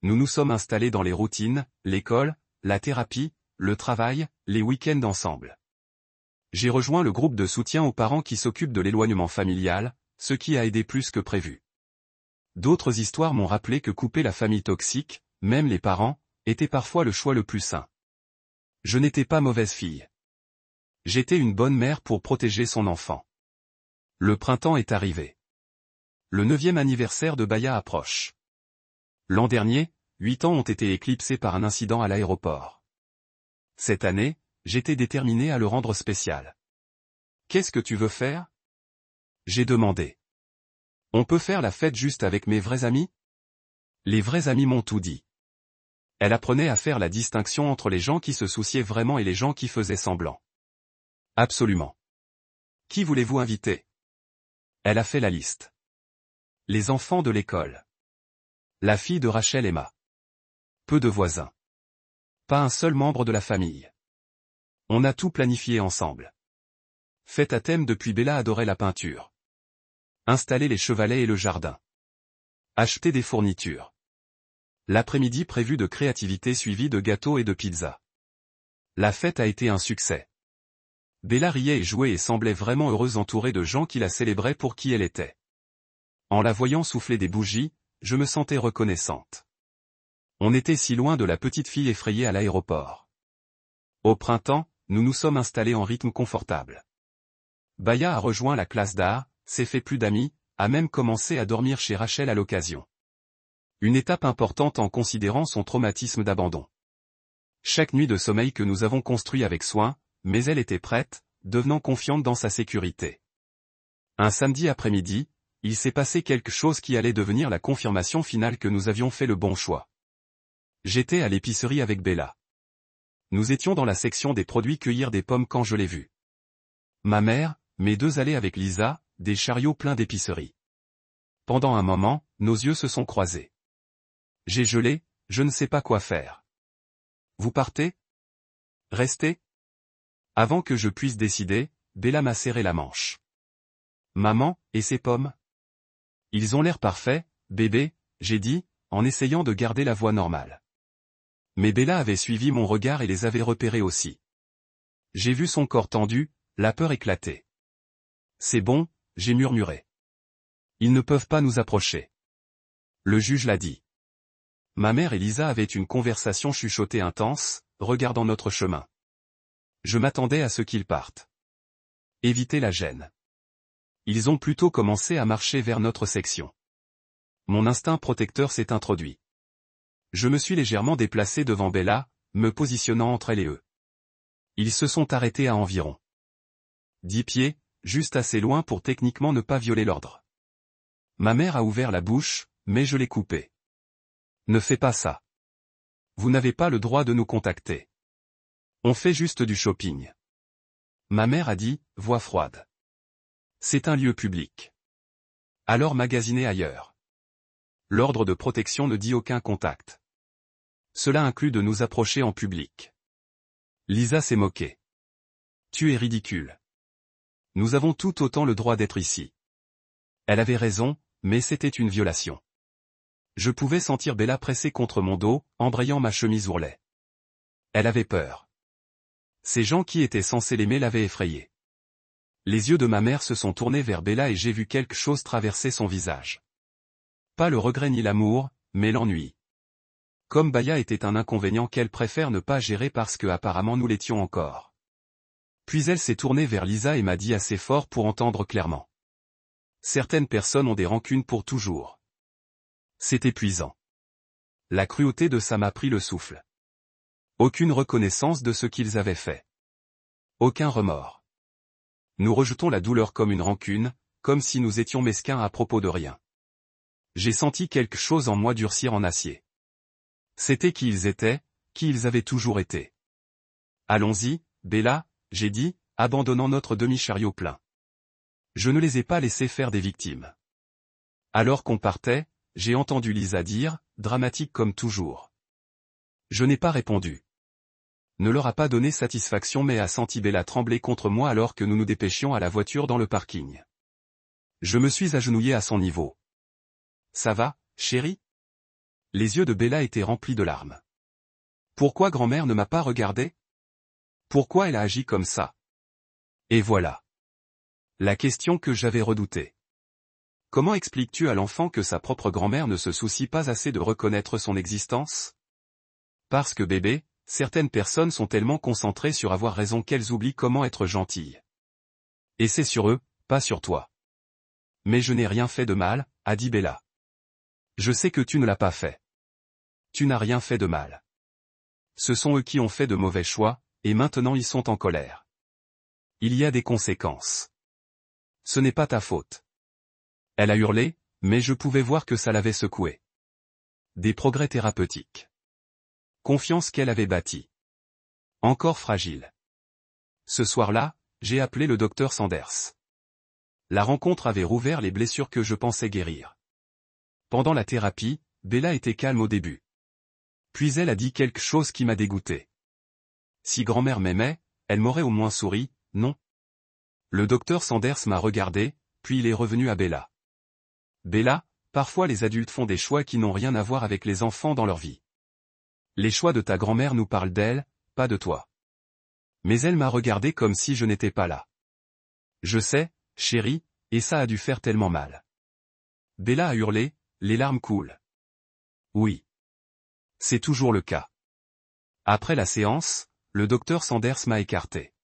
Nous nous sommes installés dans les routines, l'école, la thérapie, le travail, les week-ends ensemble. J'ai rejoint le groupe de soutien aux parents qui s'occupent de l'éloignement familial, ce qui a aidé plus que prévu. D'autres histoires m'ont rappelé que couper la famille toxique, même les parents, était parfois le choix le plus sain. Je n'étais pas mauvaise fille. J'étais une bonne mère pour protéger son enfant. Le printemps est arrivé. Le 9e anniversaire de Baya approche. L'an dernier, 8 ans ont été éclipsés par un incident à l'aéroport. Cette année, j'étais déterminé à le rendre spécial. Qu'est-ce que tu veux faire? J'ai demandé. On peut faire la fête juste avec mes vrais amis? Les vrais amis m'ont tout dit. Elle apprenait à faire la distinction entre les gens qui se souciaient vraiment et les gens qui faisaient semblant. Absolument. Qui voulez-vous inviter? Elle a fait la liste. Les enfants de l'école. La fille de Rachel Emma. Peu de voisins. Pas un seul membre de la famille. On a tout planifié ensemble. Fête à thème depuis Bella adorait la peinture. Installer les chevalets et le jardin. Acheter des fournitures. L'après-midi prévu de créativité suivi de gâteaux et de pizzas. La fête a été un succès. Bella riait et jouait et semblait vraiment heureuse entourée de gens qui la célébraient pour qui elle était. En la voyant souffler des bougies, je me sentais reconnaissante. On était si loin de la petite fille effrayée à l'aéroport. Au printemps, nous nous sommes installés en rythme confortable. Baya a rejoint la classe d'art, s'est fait plus d'amis, a même commencé à dormir chez Rachel à l'occasion. Une étape importante en considérant son traumatisme d'abandon. Chaque nuit de sommeil que nous avons construit avec soin, mais elle était prête, devenant confiante dans sa sécurité. Un samedi après-midi, il s'est passé quelque chose qui allait devenir la confirmation finale que nous avions fait le bon choix. J'étais à l'épicerie avec Bella. Nous étions dans la section des produits cueillir des pommes quand je l'ai vue. Ma mère, mes deux allaient avec Lisa, des chariots pleins d'épicerie. Pendant un moment, nos yeux se sont croisés. J'ai gelé, je ne sais pas quoi faire. Vous partez? Restez? Avant que je puisse décider, Bella m'a serré la manche. Maman, et ces pommes? Ils ont l'air parfaits, bébé, j'ai dit, en essayant de garder la voix normale. Mais Bella avait suivi mon regard et les avait repérés aussi. J'ai vu son corps tendu, la peur éclater. C'est bon, j'ai murmuré. Ils ne peuvent pas nous approcher. Le juge l'a dit. Ma mère et Lisa avaient une conversation chuchotée intense, regardant notre chemin. Je m'attendais à ce qu'ils partent. Éviter la gêne. Ils ont plutôt commencé à marcher vers notre section. Mon instinct protecteur s'est introduit. Je me suis légèrement déplacé devant Bella, me positionnant entre elle et eux. Ils se sont arrêtés à environ 10 pieds, juste assez loin pour techniquement ne pas violer l'ordre. Ma mère a ouvert la bouche, mais je l'ai coupée. Ne fais pas ça. Vous n'avez pas le droit de nous contacter. On fait juste du shopping. Ma mère a dit, voix froide. C'est un lieu public. Alors magasinez ailleurs. L'ordre de protection ne dit aucun contact. Cela inclut de nous approcher en public. Lisa s'est moquée. Tu es ridicule. Nous avons tout autant le droit d'être ici. Elle avait raison, mais c'était une violation. Je pouvais sentir Bella pressée contre mon dos, embrayant ma chemise ourlet. Elle avait peur. Ces gens qui étaient censés l'aimer l'avaient effrayée. Les yeux de ma mère se sont tournés vers Bella et j'ai vu quelque chose traverser son visage. Pas le regret ni l'amour, mais l'ennui. Comme Baya était un inconvénient qu'elle préfère ne pas gérer parce que apparemment nous l'étions encore. Puis elle s'est tournée vers Lisa et m'a dit assez fort pour entendre clairement. Certaines personnes ont des rancunes pour toujours. C'est épuisant. La cruauté de ça m'a pris le souffle. Aucune reconnaissance de ce qu'ils avaient fait. Aucun remords. Nous rejetons la douleur comme une rancune, comme si nous étions mesquins à propos de rien. J'ai senti quelque chose en moi durcir en acier. C'était qui ils étaient, qui ils avaient toujours été. Allons-y, Bella, j'ai dit, abandonnant notre demi-chariot plein. Je ne les ai pas laissés faire des victimes. Alors qu'on partait, j'ai entendu Lisa dire, dramatique comme toujours. Je n'ai pas répondu. Ne leur a pas donné satisfaction mais a senti Bella trembler contre moi alors que nous nous dépêchions à la voiture dans le parking. Je me suis agenouillé à son niveau. Ça va, chérie? Les yeux de Bella étaient remplis de larmes. Pourquoi grand-mère ne m'a pas regardé? Pourquoi elle a agi comme ça? Et voilà. La question que j'avais redoutée. Comment expliques-tu à l'enfant que sa propre grand-mère ne se soucie pas assez de reconnaître son existence? Parce que bébé, certaines personnes sont tellement concentrées sur avoir raison qu'elles oublient comment être gentilles. Et c'est sur eux, pas sur toi. Mais je n'ai rien fait de mal, a dit Bella. Je sais que tu ne l'as pas fait. Tu n'as rien fait de mal. Ce sont eux qui ont fait de mauvais choix, et maintenant ils sont en colère. Il y a des conséquences. Ce n'est pas ta faute. Elle a hurlé, mais je pouvais voir que ça l'avait secouée. Des progrès thérapeutiques. Confiance qu'elle avait bâtie. Encore fragile. Ce soir-là, j'ai appelé le docteur Sanders. La rencontre avait rouvert les blessures que je pensais guérir. Pendant la thérapie, Bella était calme au début. Puis elle a dit quelque chose qui m'a dégoûté. Si grand-mère m'aimait, elle m'aurait au moins souri, non? Le docteur Sanders m'a regardé, puis il est revenu à Bella. Bella, parfois les adultes font des choix qui n'ont rien à voir avec les enfants dans leur vie. Les choix de ta grand-mère nous parlent d'elle, pas de toi. Mais elle m'a regardé comme si je n'étais pas là. Je sais, chérie, et ça a dû faire tellement mal. Bella a hurlé, les larmes coulent. Oui. C'est toujours le cas. Après la séance, le docteur Sanders m'a écarté.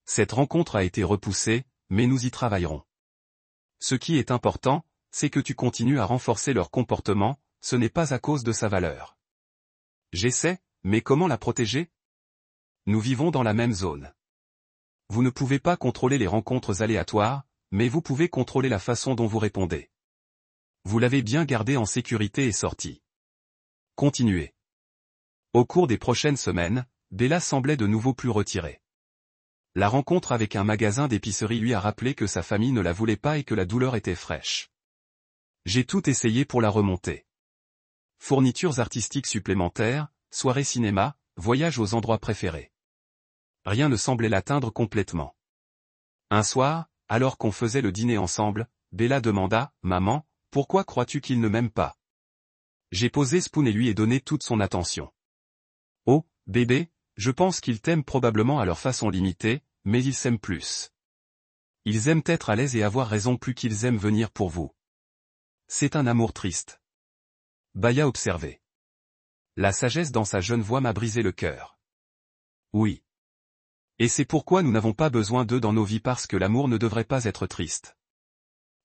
Cette rencontre a été repoussée, mais nous y travaillerons. Ce qui est important, c'est que tu continues à renforcer leur comportement, ce n'est pas à cause de sa valeur. J'essaie, mais comment la protéger? Nous vivons dans la même zone. Vous ne pouvez pas contrôler les rencontres aléatoires, mais vous pouvez contrôler la façon dont vous répondez. Vous l'avez bien gardé en sécurité et sorti. Continuez. Au cours des prochaines semaines, Bella semblait de nouveau plus retirée. La rencontre avec un magasin d'épicerie lui a rappelé que sa famille ne la voulait pas et que la douleur était fraîche. J'ai tout essayé pour la remonter. Fournitures artistiques supplémentaires, soirées cinéma, voyages aux endroits préférés. Rien ne semblait l'atteindre complètement. Un soir, alors qu'on faisait le dîner ensemble, Bella demanda, « Maman, pourquoi crois-tu qu'il ne m'aime pas ?» J'ai posé Spoon et lui ai donné toute son attention. « Oh, bébé, je pense qu'ils t'aiment probablement à leur façon limitée, mais ils s'aiment plus. Ils aiment être à l'aise et avoir raison plus qu'ils aiment venir pour vous. C'est un amour triste. » Baya observait. La sagesse dans sa jeune voix m'a brisé le cœur. Oui. Et c'est pourquoi nous n'avons pas besoin d'eux dans nos vies parce que l'amour ne devrait pas être triste.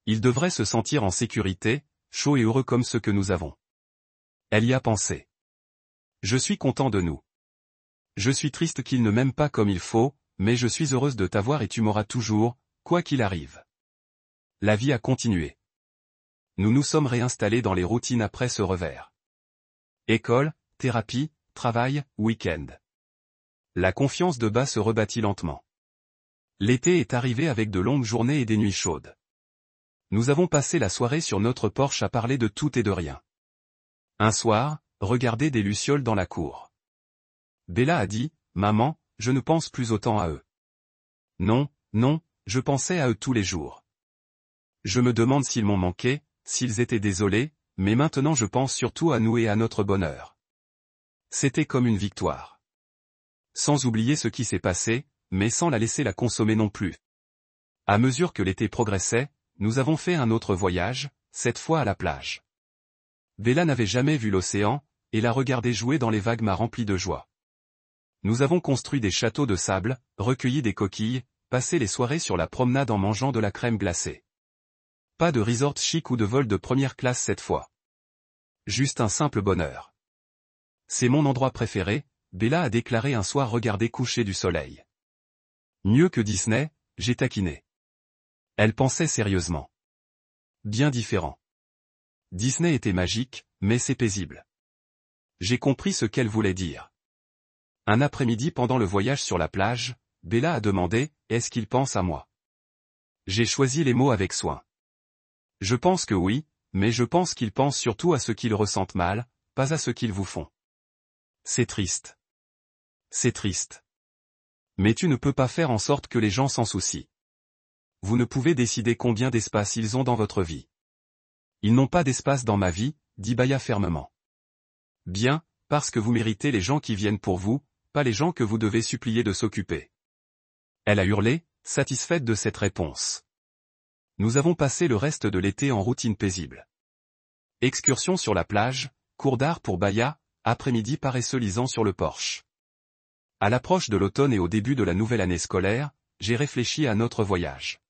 Il devrait se sentir en sécurité, chaud et heureux comme ceux que nous avons. Elle y a pensé. Je suis content de nous. Je suis triste qu'il ne m'aime pas comme il faut, mais je suis heureuse de t'avoir et tu m'auras toujours, quoi qu'il arrive. La vie a continué. Nous nous sommes réinstallés dans les routines après ce revers. École, thérapie, travail, week-end. La confiance de Bas se rebâtit lentement. L'été est arrivé avec de longues journées et des nuits chaudes. Nous avons passé la soirée sur notre porche à parler de tout et de rien. Un soir, regarder des lucioles dans la cour. Bella a dit, « Maman, je ne pense plus autant à eux. » Non, non, je pensais à eux tous les jours. Je me demande s'ils m'ont manqué, s'ils étaient désolés, mais maintenant je pense surtout à nous et à notre bonheur. C'était comme une victoire. Sans oublier ce qui s'est passé, mais sans la laisser la consommer non plus. À mesure que l'été progressait, nous avons fait un autre voyage, cette fois à la plage. Bella n'avait jamais vu l'océan, et la regarder jouer dans les vagues m'a rempli de joie. Nous avons construit des châteaux de sable, recueilli des coquilles, passé les soirées sur la promenade en mangeant de la crème glacée. Pas de resort chic ou de vol de première classe cette fois. Juste un simple bonheur. C'est mon endroit préféré, Bella a déclaré un soir regarder coucher du soleil. Mieux que Disney, j'ai taquiné. Elle pensait sérieusement. Bien différent. Disney était magique, mais c'est paisible. J'ai compris ce qu'elle voulait dire. Un après-midi pendant le voyage sur la plage, Bella a demandé, « Est-ce qu'il pense à moi ?» J'ai choisi les mots avec soin. Je pense que oui, mais je pense qu'ils pensent surtout à ce qu'ils ressentent mal, pas à ce qu'ils vous font. C'est triste. C'est triste. Mais tu ne peux pas faire en sorte que les gens s'en soucient. Vous ne pouvez décider combien d'espace ils ont dans votre vie. Ils n'ont pas d'espace dans ma vie, dit Baya fermement. Bien, parce que vous méritez les gens qui viennent pour vous, pas les gens que vous devez supplier de s'occuper. Elle a hurlé, satisfaite de cette réponse. Nous avons passé le reste de l'été en routine paisible. Excursion sur la plage, cours d'art pour Baya, après-midi paresseux lisant sur le porche. À l'approche de l'automne et au début de la nouvelle année scolaire, j'ai réfléchi à notre voyage.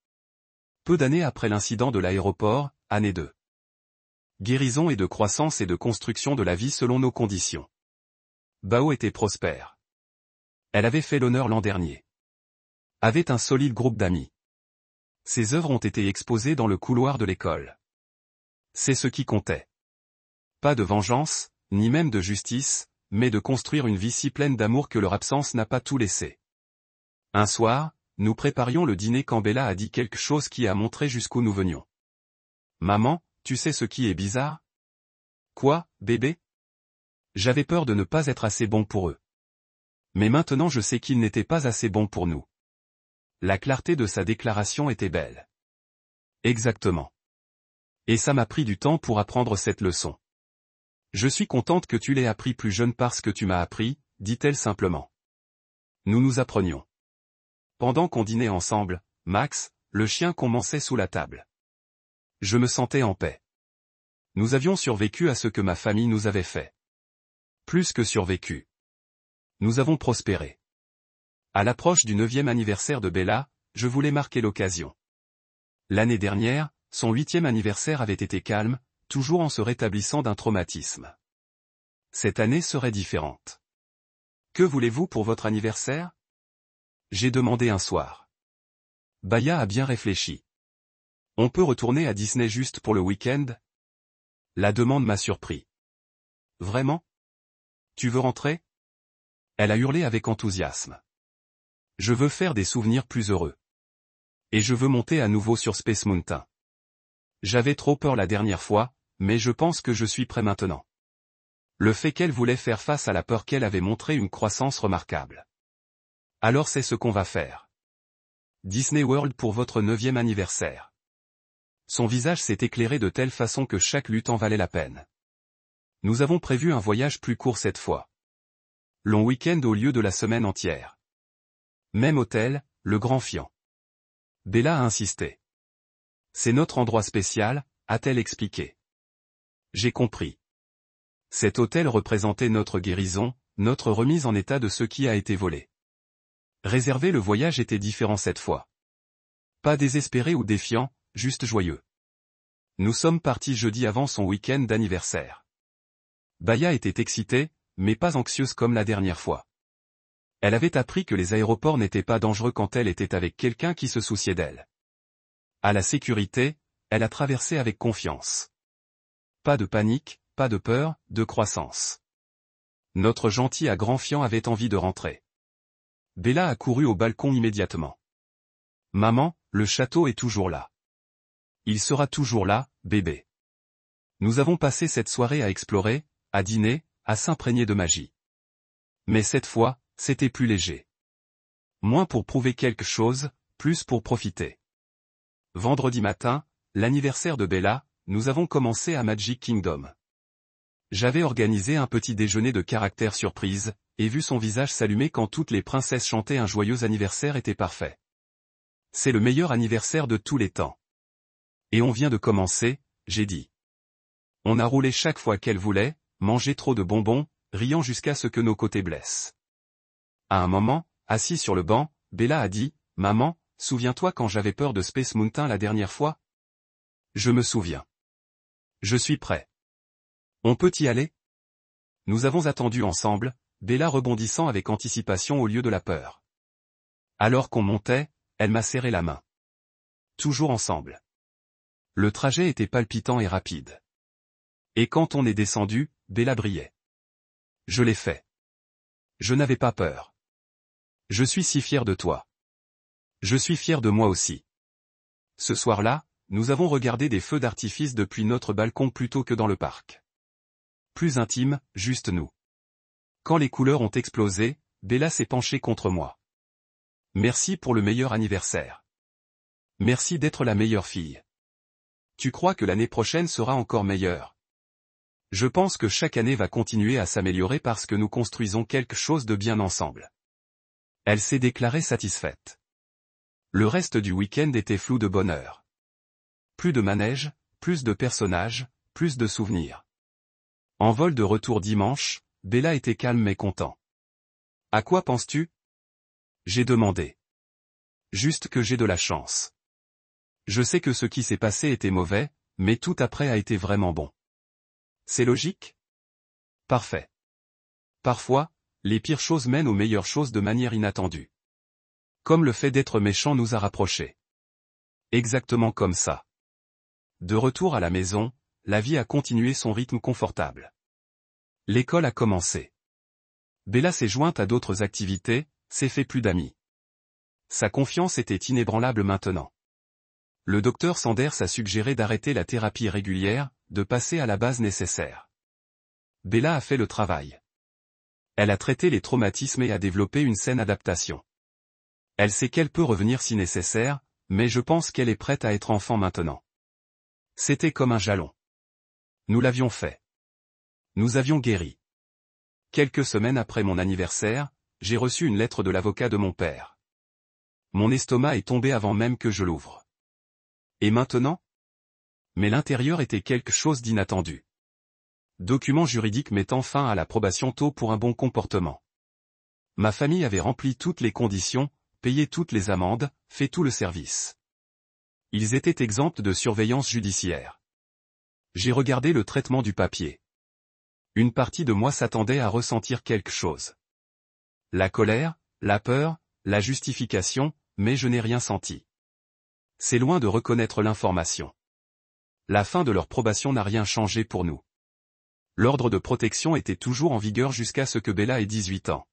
Peu d'années après l'incident de l'aéroport, année 2. Guérison et de croissance et de construction de la vie selon nos conditions. Bao était prospère. Elle avait fait l'honneur l'an dernier. Avait un solide groupe d'amis. Ses œuvres ont été exposées dans le couloir de l'école. C'est ce qui comptait. Pas de vengeance, ni même de justice, mais de construire une vie si pleine d'amour que leur absence n'a pas tout laissé. Un soir, nous préparions le dîner quand Bella a dit quelque chose qui a montré jusqu'où nous venions. « Maman, tu sais ce qui est bizarre ? » ?»« Quoi, bébé ? » ?»« J'avais peur de ne pas être assez bon pour eux. Mais maintenant je sais qu'ils n'étaient pas assez bons pour nous. » La clarté de sa déclaration était belle. Exactement. Et ça m'a pris du temps pour apprendre cette leçon. Je suis contente que tu l'aies appris plus jeune parce que tu m'as appris, dit-elle simplement. Nous nous apprenions. Pendant qu'on dînait ensemble, Max, le chien commençait sous la table. Je me sentais en paix. Nous avions survécu à ce que ma famille nous avait fait. Plus que survécu. Nous avons prospéré. À l'approche du 9e anniversaire de Bella, je voulais marquer l'occasion. L'année dernière, son 8e anniversaire avait été calme, toujours en se rétablissant d'un traumatisme. Cette année serait différente. Que voulez-vous pour votre anniversaire ? J'ai demandé un soir. Baya a bien réfléchi. On peut retourner à Disney juste pour le week-end ? La demande m'a surpris. Vraiment ? Tu veux rentrer ? Elle a hurlé avec enthousiasme. Je veux faire des souvenirs plus heureux. Et je veux monter à nouveau sur Space Mountain. J'avais trop peur la dernière fois, mais je pense que je suis prêt maintenant. Le fait qu'elle voulait faire face à la peur qu'elle avait montré une croissance remarquable. Alors c'est ce qu'on va faire. Disney World pour votre 9e anniversaire. Son visage s'est éclairé de telle façon que chaque lutte en valait la peine. Nous avons prévu un voyage plus court cette fois. Long week-end au lieu de la semaine entière. Même hôtel, le Grand Fian. Bella a insisté. C'est notre endroit spécial, a-t-elle expliqué. J'ai compris. Cet hôtel représentait notre guérison, notre remise en état de ce qui a été volé. Réserver le voyage était différent cette fois. Pas désespéré ou défiant, juste joyeux. Nous sommes partis jeudi avant son week-end d'anniversaire. Baya était excitée, mais pas anxieuse comme la dernière fois. Elle avait appris que les aéroports n'étaient pas dangereux quand elle était avec quelqu'un qui se souciait d'elle. À la sécurité, elle a traversé avec confiance. Pas de panique, pas de peur, de croissance. Notre gentil à Grand Fian avait envie de rentrer. Bella a couru au balcon immédiatement. Maman, le château est toujours là. Il sera toujours là, bébé. Nous avons passé cette soirée à explorer, à dîner, à s'imprégner de magie. Mais cette fois, c'était plus léger. Moins pour prouver quelque chose, plus pour profiter. Vendredi matin, l'anniversaire de Bella, nous avons commencé à Magic Kingdom. J'avais organisé un petit déjeuner de caractère surprise, et vu son visage s'allumer quand toutes les princesses chantaient un joyeux anniversaire était parfait. C'est le meilleur anniversaire de tous les temps. Et on vient de commencer, j'ai dit. On a roulé chaque fois qu'elle voulait, mangé trop de bonbons, riant jusqu'à ce que nos côtés blessent. À un moment, assis sur le banc, Bella a dit, « Maman, souviens-toi quand j'avais peur de Space Mountain la dernière fois ?» Je me souviens. Je suis prêt. On peut y aller ? Nous avons attendu ensemble, Bella rebondissant avec anticipation au lieu de la peur. Alors qu'on montait, elle m'a serré la main. Toujours ensemble. Le trajet était palpitant et rapide. Et quand on est descendu, Bella brillait. Je l'ai fait. Je n'avais pas peur. Je suis si fier de toi. Je suis fier de moi aussi. Ce soir-là, nous avons regardé des feux d'artifice depuis notre balcon plutôt que dans le parc. Plus intime, juste nous. Quand les couleurs ont explosé, Bella s'est penchée contre moi. Merci pour le meilleur anniversaire. Merci d'être la meilleure fille. Tu crois que l'année prochaine sera encore meilleure ? Je pense que chaque année va continuer à s'améliorer parce que nous construisons quelque chose de bien ensemble. Elle s'est déclarée satisfaite. Le reste du week-end était flou de bonheur. Plus de manège, plus de personnages, plus de souvenirs. En vol de retour dimanche, Bella était calme mais content. À quoi penses-tu ? J'ai demandé. Juste que j'ai de la chance. Je sais que ce qui s'est passé était mauvais, mais tout après a été vraiment bon. C'est logique ? Parfait. Parfois, les pires choses mènent aux meilleures choses de manière inattendue. Comme le fait d'être méchant nous a rapprochés. Exactement comme ça. De retour à la maison, la vie a continué son rythme confortable. L'école a commencé. Bella s'est jointe à d'autres activités, s'est fait plus d'amis. Sa confiance était inébranlable maintenant. Le docteur Sanders a suggéré d'arrêter la thérapie régulière, de passer à la base nécessaire. Bella a fait le travail. Elle a traité les traumatismes et a développé une saine adaptation. Elle sait qu'elle peut revenir si nécessaire, mais je pense qu'elle est prête à être enfant maintenant. C'était comme un jalon. Nous l'avions fait. Nous avions guéri. Quelques semaines après mon anniversaire, j'ai reçu une lettre de l'avocat de mon père. Mon estomac est tombé avant même que je l'ouvre. Et maintenant? Mais l'intérieur était quelque chose d'inattendu. Document juridique mettant fin à la probation tôt pour un bon comportement. Ma famille avait rempli toutes les conditions, payé toutes les amendes, fait tout le service. Ils étaient exempts de surveillance judiciaire. J'ai regardé le traitement du papier. Une partie de moi s'attendait à ressentir quelque chose. La colère, la peur, la justification, mais je n'ai rien senti. C'est loin de reconnaître l'information. La fin de leur probation n'a rien changé pour nous. L'ordre de protection était toujours en vigueur jusqu'à ce que Bella ait 18 ans.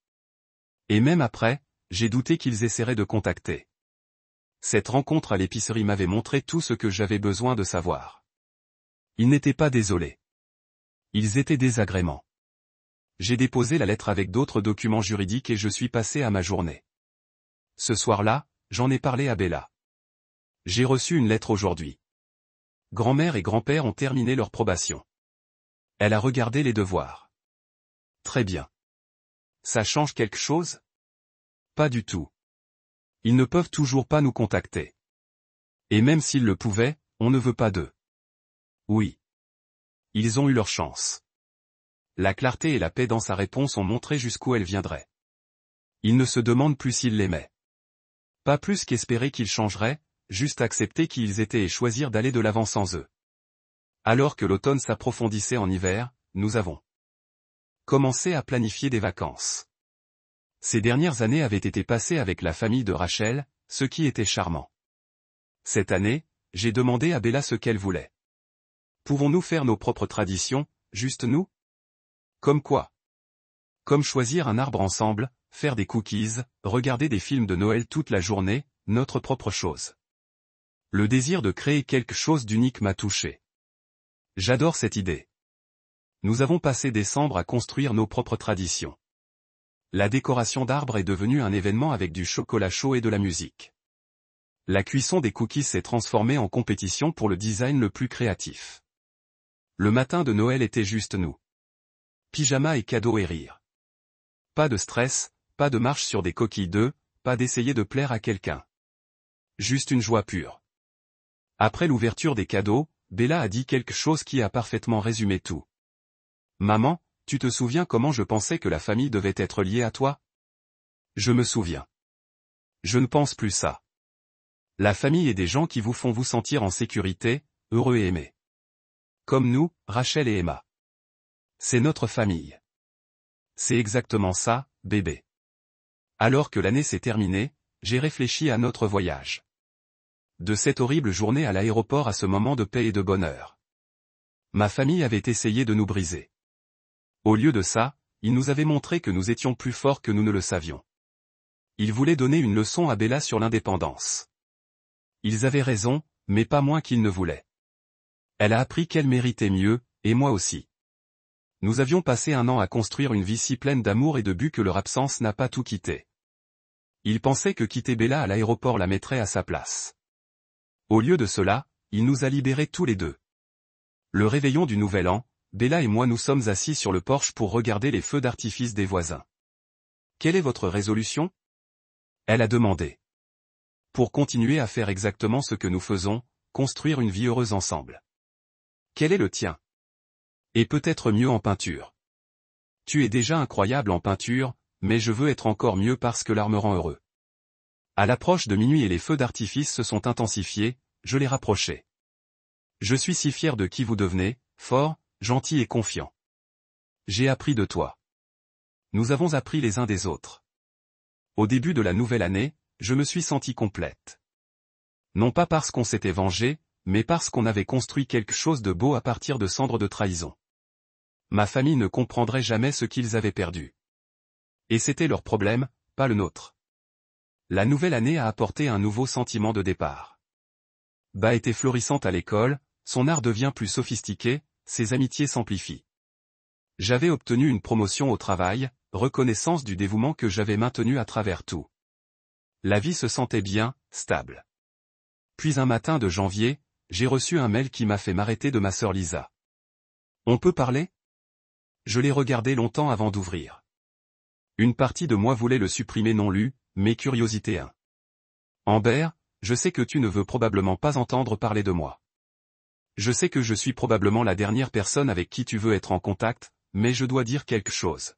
Et même après, j'ai douté qu'ils essaieraient de contacter. Cette rencontre à l'épicerie m'avait montré tout ce que j'avais besoin de savoir. Ils n'étaient pas désolés. Ils étaient désagréments. J'ai déposé la lettre avec d'autres documents juridiques et je suis passé à ma journée. Ce soir-là, j'en ai parlé à Bella. J'ai reçu une lettre aujourd'hui. Grand-mère et grand-père ont terminé leur probation. Elle a regardé les devoirs. Très bien. Ça change quelque chose? Pas du tout. Ils ne peuvent toujours pas nous contacter. Et même s'ils le pouvaient, on ne veut pas d'eux. Oui. Ils ont eu leur chance. La clarté et la paix dans sa réponse ont montré jusqu'où elle viendrait. Ils ne se demandent plus s'ils l'aimaient. Pas plus qu'espérer qu'ils changeraient, juste accepter qui ils étaient et choisir d'aller de l'avant sans eux. Alors que l'automne s'approfondissait en hiver, nous avons commencé à planifier des vacances. Ces dernières années avaient été passées avec la famille de Rachel, ce qui était charmant. Cette année, j'ai demandé à Bella ce qu'elle voulait. Pouvons-nous faire nos propres traditions, juste nous? Comme quoi? Comme choisir un arbre ensemble, faire des cookies, regarder des films de Noël toute la journée, notre propre chose. Le désir de créer quelque chose d'unique m'a touché. J'adore cette idée. Nous avons passé décembre à construire nos propres traditions. La décoration d'arbres est devenue un événement avec du chocolat chaud et de la musique. La cuisson des cookies s'est transformée en compétition pour le design le plus créatif. Le matin de Noël était juste nous. Pyjama et cadeaux et rire. Pas de stress, pas de marche sur des coquilles d'œufs, pas d'essayer de plaire à quelqu'un. Juste une joie pure. Après l'ouverture des cadeaux, Bella a dit quelque chose qui a parfaitement résumé tout. Maman, tu te souviens comment je pensais que la famille devait être liée à toi? Je me souviens. Je ne pense plus ça. La famille est des gens qui vous font vous sentir en sécurité, heureux et aimés. Comme nous, Rachel et Emma. C'est notre famille. C'est exactement ça, bébé. Alors que l'année s'est terminée, j'ai réfléchi à notre voyage. De cette horrible journée à l'aéroport à ce moment de paix et de bonheur. Ma famille avait essayé de nous briser. Au lieu de ça, ils nous avaient montré que nous étions plus forts que nous ne le savions. Ils voulaient donner une leçon à Bella sur l'indépendance. Ils avaient raison, mais pas moins qu'ils ne voulaient. Elle a appris qu'elle méritait mieux, et moi aussi. Nous avions passé un an à construire une vie si pleine d'amour et de but que leur absence n'a pas tout quitté. Ils pensaient que quitter Bella à l'aéroport la mettrait à sa place. Au lieu de cela, il nous a libérés tous les deux. Le réveillon du Nouvel An, Bella et moi nous sommes assis sur le porche pour regarder les feux d'artifice des voisins. Quelle est votre résolution? Elle a demandé. Pour continuer à faire exactement ce que nous faisons, construire une vie heureuse ensemble. Quel est le tien? Et peut-être mieux en peinture. Tu es déjà incroyable en peinture, mais je veux être encore mieux parce que l'art me rend heureux. À l'approche de minuit et les feux d'artifice se sont intensifiés, je les rapprochais. Je suis si fier de qui vous devenez, fort, gentil et confiant. J'ai appris de toi. Nous avons appris les uns des autres. Au début de la nouvelle année, je me suis senti complète. Non pas parce qu'on s'était vengé, mais parce qu'on avait construit quelque chose de beau à partir de cendres de trahison. Ma famille ne comprendrait jamais ce qu'ils avaient perdu. Et c'était leur problème, pas le nôtre. La nouvelle année a apporté un nouveau sentiment de départ. Ba était florissante à l'école, son art devient plus sophistiqué, ses amitiés s'amplifient. J'avais obtenu une promotion au travail, reconnaissance du dévouement que j'avais maintenu à travers tout. La vie se sentait bien, stable. Puis un matin de janvier, j'ai reçu un mail qui m'a fait m'arrêter de ma sœur Lisa. On peut parler? Je l'ai regardé longtemps avant d'ouvrir. Une partie de moi voulait le supprimer non lu, mais curiosité 1. Amber, je sais que tu ne veux probablement pas entendre parler de moi. Je sais que je suis probablement la dernière personne avec qui tu veux être en contact, mais je dois dire quelque chose.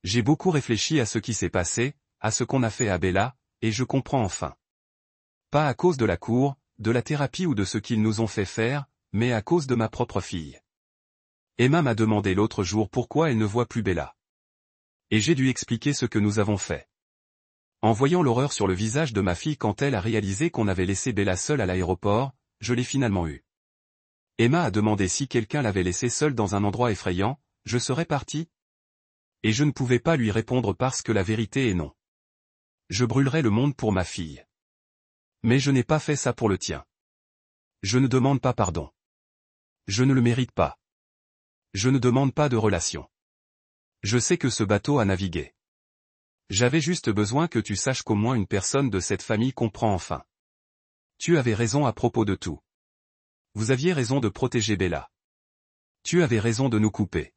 J'ai beaucoup réfléchi à ce qui s'est passé, à ce qu'on a fait à Bella, et je comprends enfin. Pas à cause de la cour, de la thérapie ou de ce qu'ils nous ont fait faire, mais à cause de ma propre fille. Emma m'a demandé l'autre jour pourquoi elle ne voit plus Bella. Et j'ai dû expliquer ce que nous avons fait. En voyant l'horreur sur le visage de ma fille quand elle a réalisé qu'on avait laissé Bella seule à l'aéroport, je l'ai finalement eue. Emma a demandé si quelqu'un l'avait laissée seule dans un endroit effrayant, je serais parti? Et je ne pouvais pas lui répondre parce que la vérité est non. Je brûlerais le monde pour ma fille. Mais je n'ai pas fait ça pour le tien. Je ne demande pas pardon. Je ne le mérite pas. Je ne demande pas de relation. Je sais que ce bateau a navigué. J'avais juste besoin que tu saches qu'au moins une personne de cette famille comprend enfin. Tu avais raison à propos de tout. Vous aviez raison de protéger Bella. Tu avais raison de nous couper.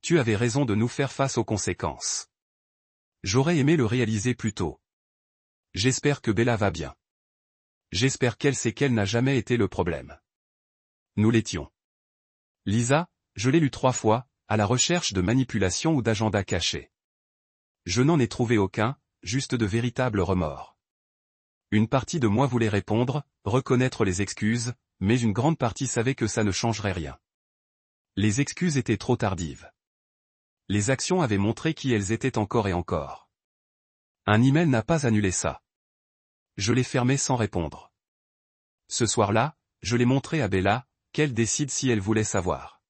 Tu avais raison de nous faire face aux conséquences. J'aurais aimé le réaliser plus tôt. J'espère que Bella va bien. J'espère qu'elle sait qu'elle n'a jamais été le problème. Nous l'étions. Lisa, je l'ai lu 3 fois, à la recherche de manipulation ou d'agenda caché. Je n'en ai trouvé aucun, juste de véritables remords. Une partie de moi voulait répondre, reconnaître les excuses, mais une grande partie savait que ça ne changerait rien. Les excuses étaient trop tardives. Les actions avaient montré qui elles étaient encore et encore. Un email n'a pas annulé ça. Je l'ai fermé sans répondre. Ce soir-là, je l'ai montré à Bella, qu'elle décide si elle voulait savoir.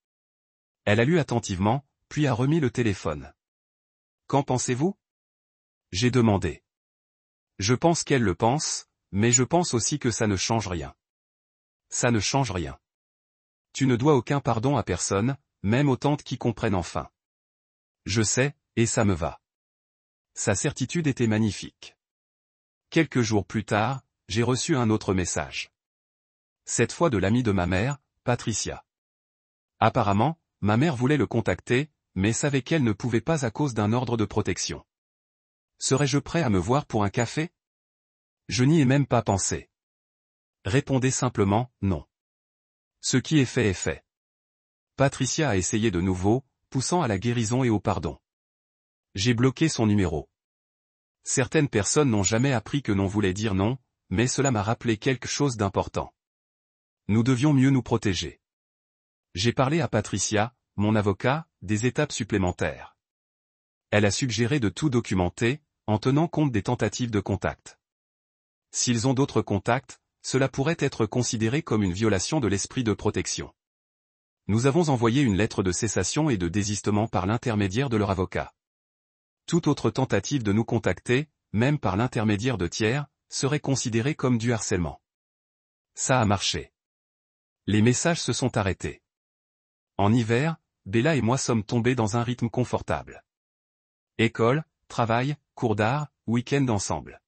Elle a lu attentivement, puis a remis le téléphone. Qu'en pensez-vous? J'ai demandé. Je pense qu'elle le pense, mais je pense aussi que ça ne change rien. Ça ne change rien. Tu ne dois aucun pardon à personne, même aux tantes qui comprennent enfin. Je sais, et ça me va. Sa certitude était magnifique. Quelques jours plus tard, j'ai reçu un autre message. Cette fois de l'amie de ma mère, Patricia. Apparemment, ma mère voulait le contacter, mais savait qu'elle ne pouvait pas à cause d'un ordre de protection. Serais-je prêt à me voir pour un café? Je n'y ai même pas pensé. Répondez simplement, non. Ce qui est fait est fait. Patricia a essayé de nouveau, poussant à la guérison et au pardon. J'ai bloqué son numéro. Certaines personnes n'ont jamais appris que non voulait dire non, mais cela m'a rappelé quelque chose d'important. Nous devions mieux nous protéger. J'ai parlé à Patricia, mon avocat, des étapes supplémentaires. Elle a suggéré de tout documenter, en tenant compte des tentatives de contact. S'ils ont d'autres contacts, cela pourrait être considéré comme une violation de l'esprit de protection. Nous avons envoyé une lettre de cessation et de désistement par l'intermédiaire de leur avocat. Toute autre tentative de nous contacter, même par l'intermédiaire de tiers, serait considérée comme du harcèlement. Ça a marché. Les messages se sont arrêtés. En hiver, Bella et moi sommes tombés dans un rythme confortable. École, travail, cours d'art, week-end ensemble.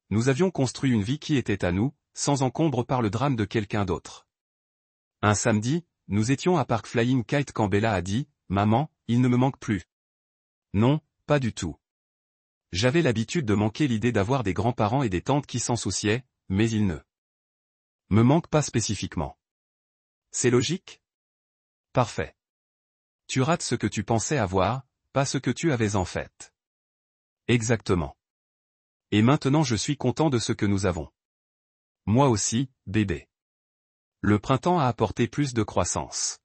Nous avions construit une vie qui était à nous, sans encombre par le drame de quelqu'un d'autre. Un samedi, nous étions à Park Flying Kite quand Bella a dit « Maman, il ne me manque plus. » Non, pas du tout. J'avais l'habitude de manquer l'idée d'avoir des grands-parents et des tantes qui s'en souciaient, mais ils ne me manquent pas spécifiquement. C'est logique? Parfait. Tu rates ce que tu pensais avoir, pas ce que tu avais en fait. Exactement. Et maintenant je suis content de ce que nous avons. Moi aussi, bébé. Le printemps a apporté plus de croissance.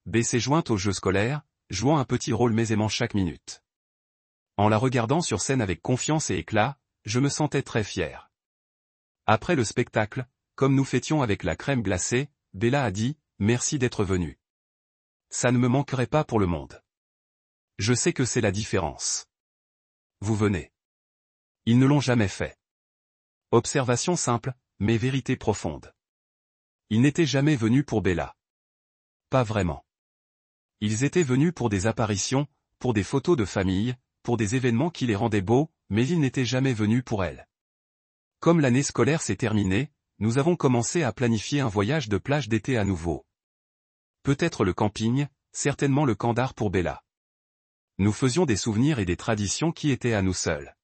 B s'est jointe au jeu scolaire, jouant un petit rôle aisément chaque minute. En la regardant sur scène avec confiance et éclat, je me sentais très fier. Après le spectacle, comme nous fêtions avec la crème glacée, Bella a dit « Merci d'être venu. Ça ne me manquerait pas pour le monde. Je sais que c'est la différence. Vous venez. » Ils ne l'ont jamais fait. Observation simple, mais vérité profonde. Ils n'étaient jamais venus pour Bella. Pas vraiment. Ils étaient venus pour des apparitions, pour des photos de famille, pour des événements qui les rendaient beaux, mais ils n'étaient jamais venus pour elle. Comme l'année scolaire s'est terminée, nous avons commencé à planifier un voyage de plage d'été à nouveau. Peut-être le camping, certainement le camp d'art pour Bella. Nous faisions des souvenirs et des traditions qui étaient à nous seuls.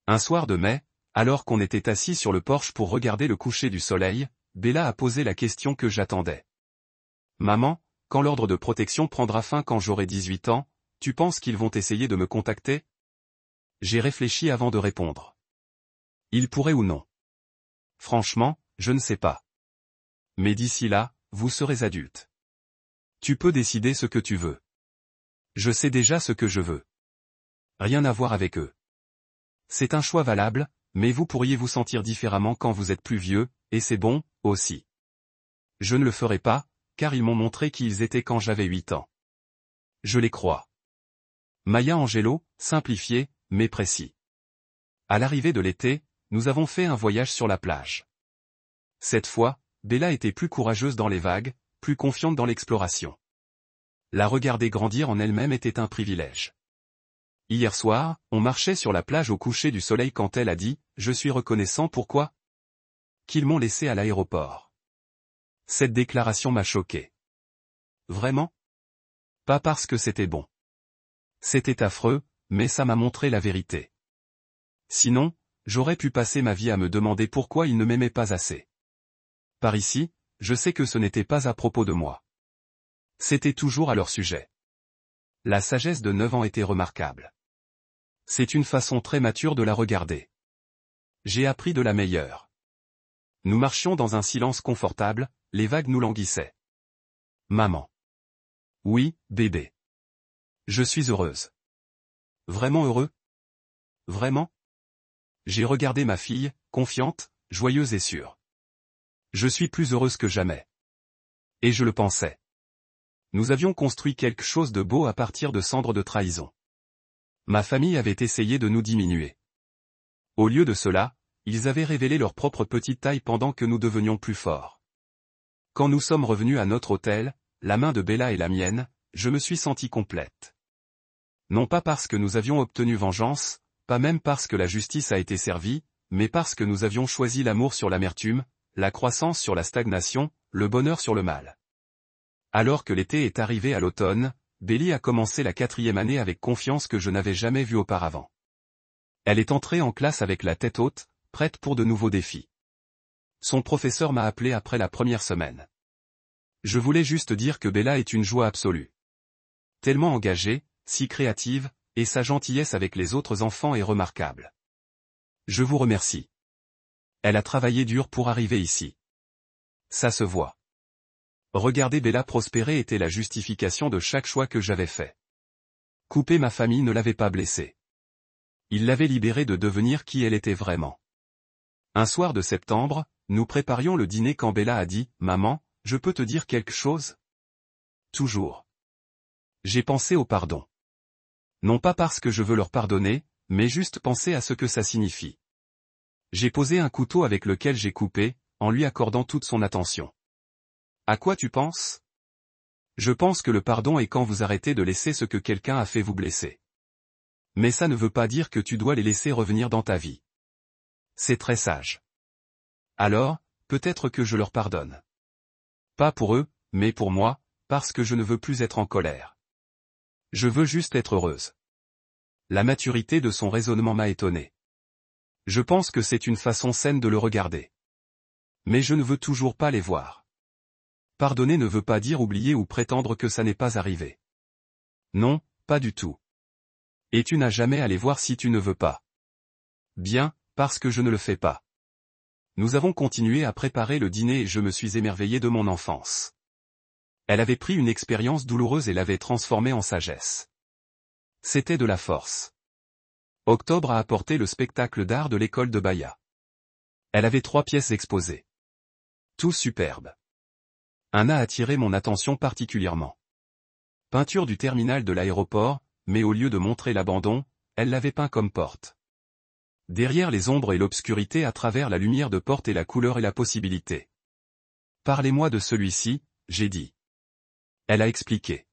Un soir de mai, alors qu'on était assis sur le porche pour regarder le coucher du soleil, Bella a posé la question que j'attendais. « Maman, quand l'ordre de protection prendra fin quand j'aurai 18 ans, tu penses qu'ils vont essayer de me contacter ?» J'ai réfléchi avant de répondre. Ils pourraient ou non. Franchement, je ne sais pas. Mais d'ici là, vous serez adulte. Tu peux décider ce que tu veux. Je sais déjà ce que je veux. Rien à voir avec eux. C'est un choix valable, mais vous pourriez vous sentir différemment quand vous êtes plus vieux, et c'est bon, aussi. Je ne le ferai pas, car ils m'ont montré qui ils étaient quand j'avais 8 ans. Je les crois. Maya Angelou, simplifié, mais précis. À l'arrivée de l'été, nous avons fait un voyage sur la plage. Cette fois, Bella était plus courageuse dans les vagues, plus confiante dans l'exploration. La regarder grandir en elle-même était un privilège. Hier soir, on marchait sur la plage au coucher du soleil quand elle a dit « Je suis reconnaissant pourquoi ? Qu'ils m'ont laissé à l'aéroport. » Cette déclaration m'a choqué. Vraiment ? Pas parce que c'était bon. C'était affreux, mais ça m'a montré la vérité. Sinon, j'aurais pu passer ma vie à me demander pourquoi ils ne m'aimaient pas assez. Par ici, je sais que ce n'était pas à propos de moi. C'était toujours à leur sujet. La sagesse de 9 ans était remarquable. C'est une façon très mature de la regarder. J'ai appris de la meilleure. Nous marchions dans un silence confortable, les vagues nous languissaient. Maman. Oui, bébé. Je suis heureuse. Vraiment heureux? Vraiment? J'ai regardé ma fille, confiante, joyeuse et sûre. Je suis plus heureuse que jamais. Et je le pensais. Nous avions construit quelque chose de beau à partir de cendres de trahison. Ma famille avait essayé de nous diminuer. Au lieu de cela, ils avaient révélé leur propre petite taille pendant que nous devenions plus forts. Quand nous sommes revenus à notre hôtel, la main de Bella et la mienne, je me suis sentie complète. Non pas parce que nous avions obtenu vengeance, pas même parce que la justice a été servie, mais parce que nous avions choisi l'amour sur l'amertume, la croissance sur la stagnation, le bonheur sur le mal. Alors que l'été est arrivé à l'automne, Belly a commencé la 4e année avec confiance que je n'avais jamais vue auparavant. Elle est entrée en classe avec la tête haute, prête pour de nouveaux défis. Son professeur m'a appelé après la première semaine. Je voulais juste dire que Bella est une joie absolue. Tellement engagée, si créative, et sa gentillesse avec les autres enfants est remarquable. Je vous remercie. Elle a travaillé dur pour arriver ici. Ça se voit. Regarder Bella prospérer était la justification de chaque choix que j'avais fait. Couper ma famille ne l'avait pas blessée. Il l'avait libérée de devenir qui elle était vraiment. Un soir de septembre, nous préparions le dîner quand Bella a dit « Maman, je peux te dire quelque chose ?» Toujours. J'ai pensé au pardon. Non pas parce que je veux leur pardonner, mais juste penser à ce que ça signifie. J'ai posé un couteau avec lequel j'ai coupé, en lui accordant toute son attention. À quoi tu penses? Je pense que le pardon est quand vous arrêtez de laisser ce que quelqu'un a fait vous blesser. Mais ça ne veut pas dire que tu dois les laisser revenir dans ta vie. C'est très sage. Alors, peut-être que je leur pardonne. Pas pour eux, mais pour moi, parce que je ne veux plus être en colère. Je veux juste être heureuse. La maturité de son raisonnement m'a étonné. Je pense que c'est une façon saine de le regarder. Mais je ne veux toujours pas les voir. Pardonner ne veut pas dire oublier ou prétendre que ça n'est pas arrivé. Non, pas du tout. Et tu n'as jamais à les voir si tu ne veux pas. Bien, parce que je ne le fais pas. Nous avons continué à préparer le dîner et je me suis émerveillé de mon enfance. Elle avait pris une expérience douloureuse et l'avait transformée en sagesse. C'était de la force. Octobre a apporté le spectacle d'art de l'école de Bahia. Elle avait 3 pièces exposées. Tout superbe. Un a attiré mon attention particulièrement. Peinture du terminal de l'aéroport, mais au lieu de montrer l'abandon, elle l'avait peint comme porte. Derrière les ombres et l'obscurité à travers la lumière de porte et la couleur et la possibilité. Parlez-moi de celui-ci, j'ai dit. Elle a expliqué.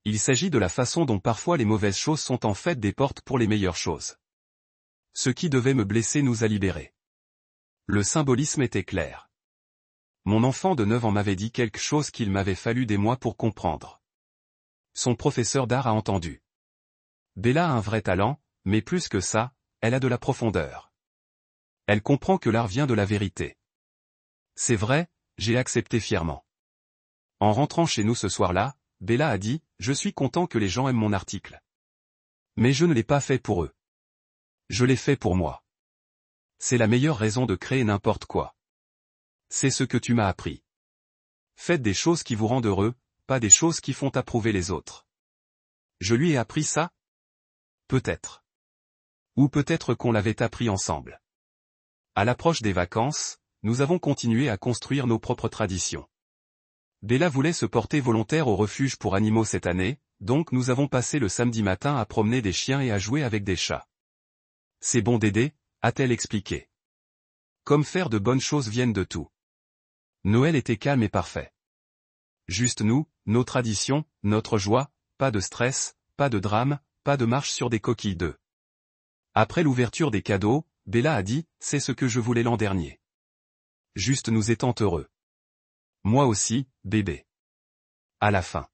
Il s'agit de la façon dont parfois les mauvaises choses sont en fait des portes pour les meilleures choses. Ce qui devait me blesser nous a libérés. Le symbolisme était clair. Mon enfant de 9 ans m'avait dit quelque chose qu'il m'avait fallu des mois pour comprendre. Son professeur d'art a entendu. Bella a un vrai talent, mais plus que ça, elle a de la profondeur. Elle comprend que l'art vient de la vérité. C'est vrai, j'ai accepté fièrement. En rentrant chez nous ce soir-là, Bella a dit, je suis content que les gens aiment mon article. Mais je ne l'ai pas fait pour eux. Je l'ai fait pour moi. C'est la meilleure raison de créer n'importe quoi. C'est ce que tu m'as appris. Faites des choses qui vous rendent heureux, pas des choses qui font approuver les autres. Je lui ai appris ça? Peut-être. Ou peut-être qu'on l'avait appris ensemble. À l'approche des vacances, nous avons continué à construire nos propres traditions. Bella voulait se porter volontaire au refuge pour animaux cette année, donc nous avons passé le samedi matin à promener des chiens et à jouer avec des chats. C'est bon d'aider, a-t-elle expliqué. Comme faire de bonnes choses viennent de tout. Noël était calme et parfait. Juste nous, nos traditions, notre joie, pas de stress, pas de drame, pas de marche sur des coquilles d'œufs. Après l'ouverture des cadeaux, Bella a dit, c'est ce que je voulais l'an dernier. Juste nous étant heureux. Moi aussi, bébé. À la fin.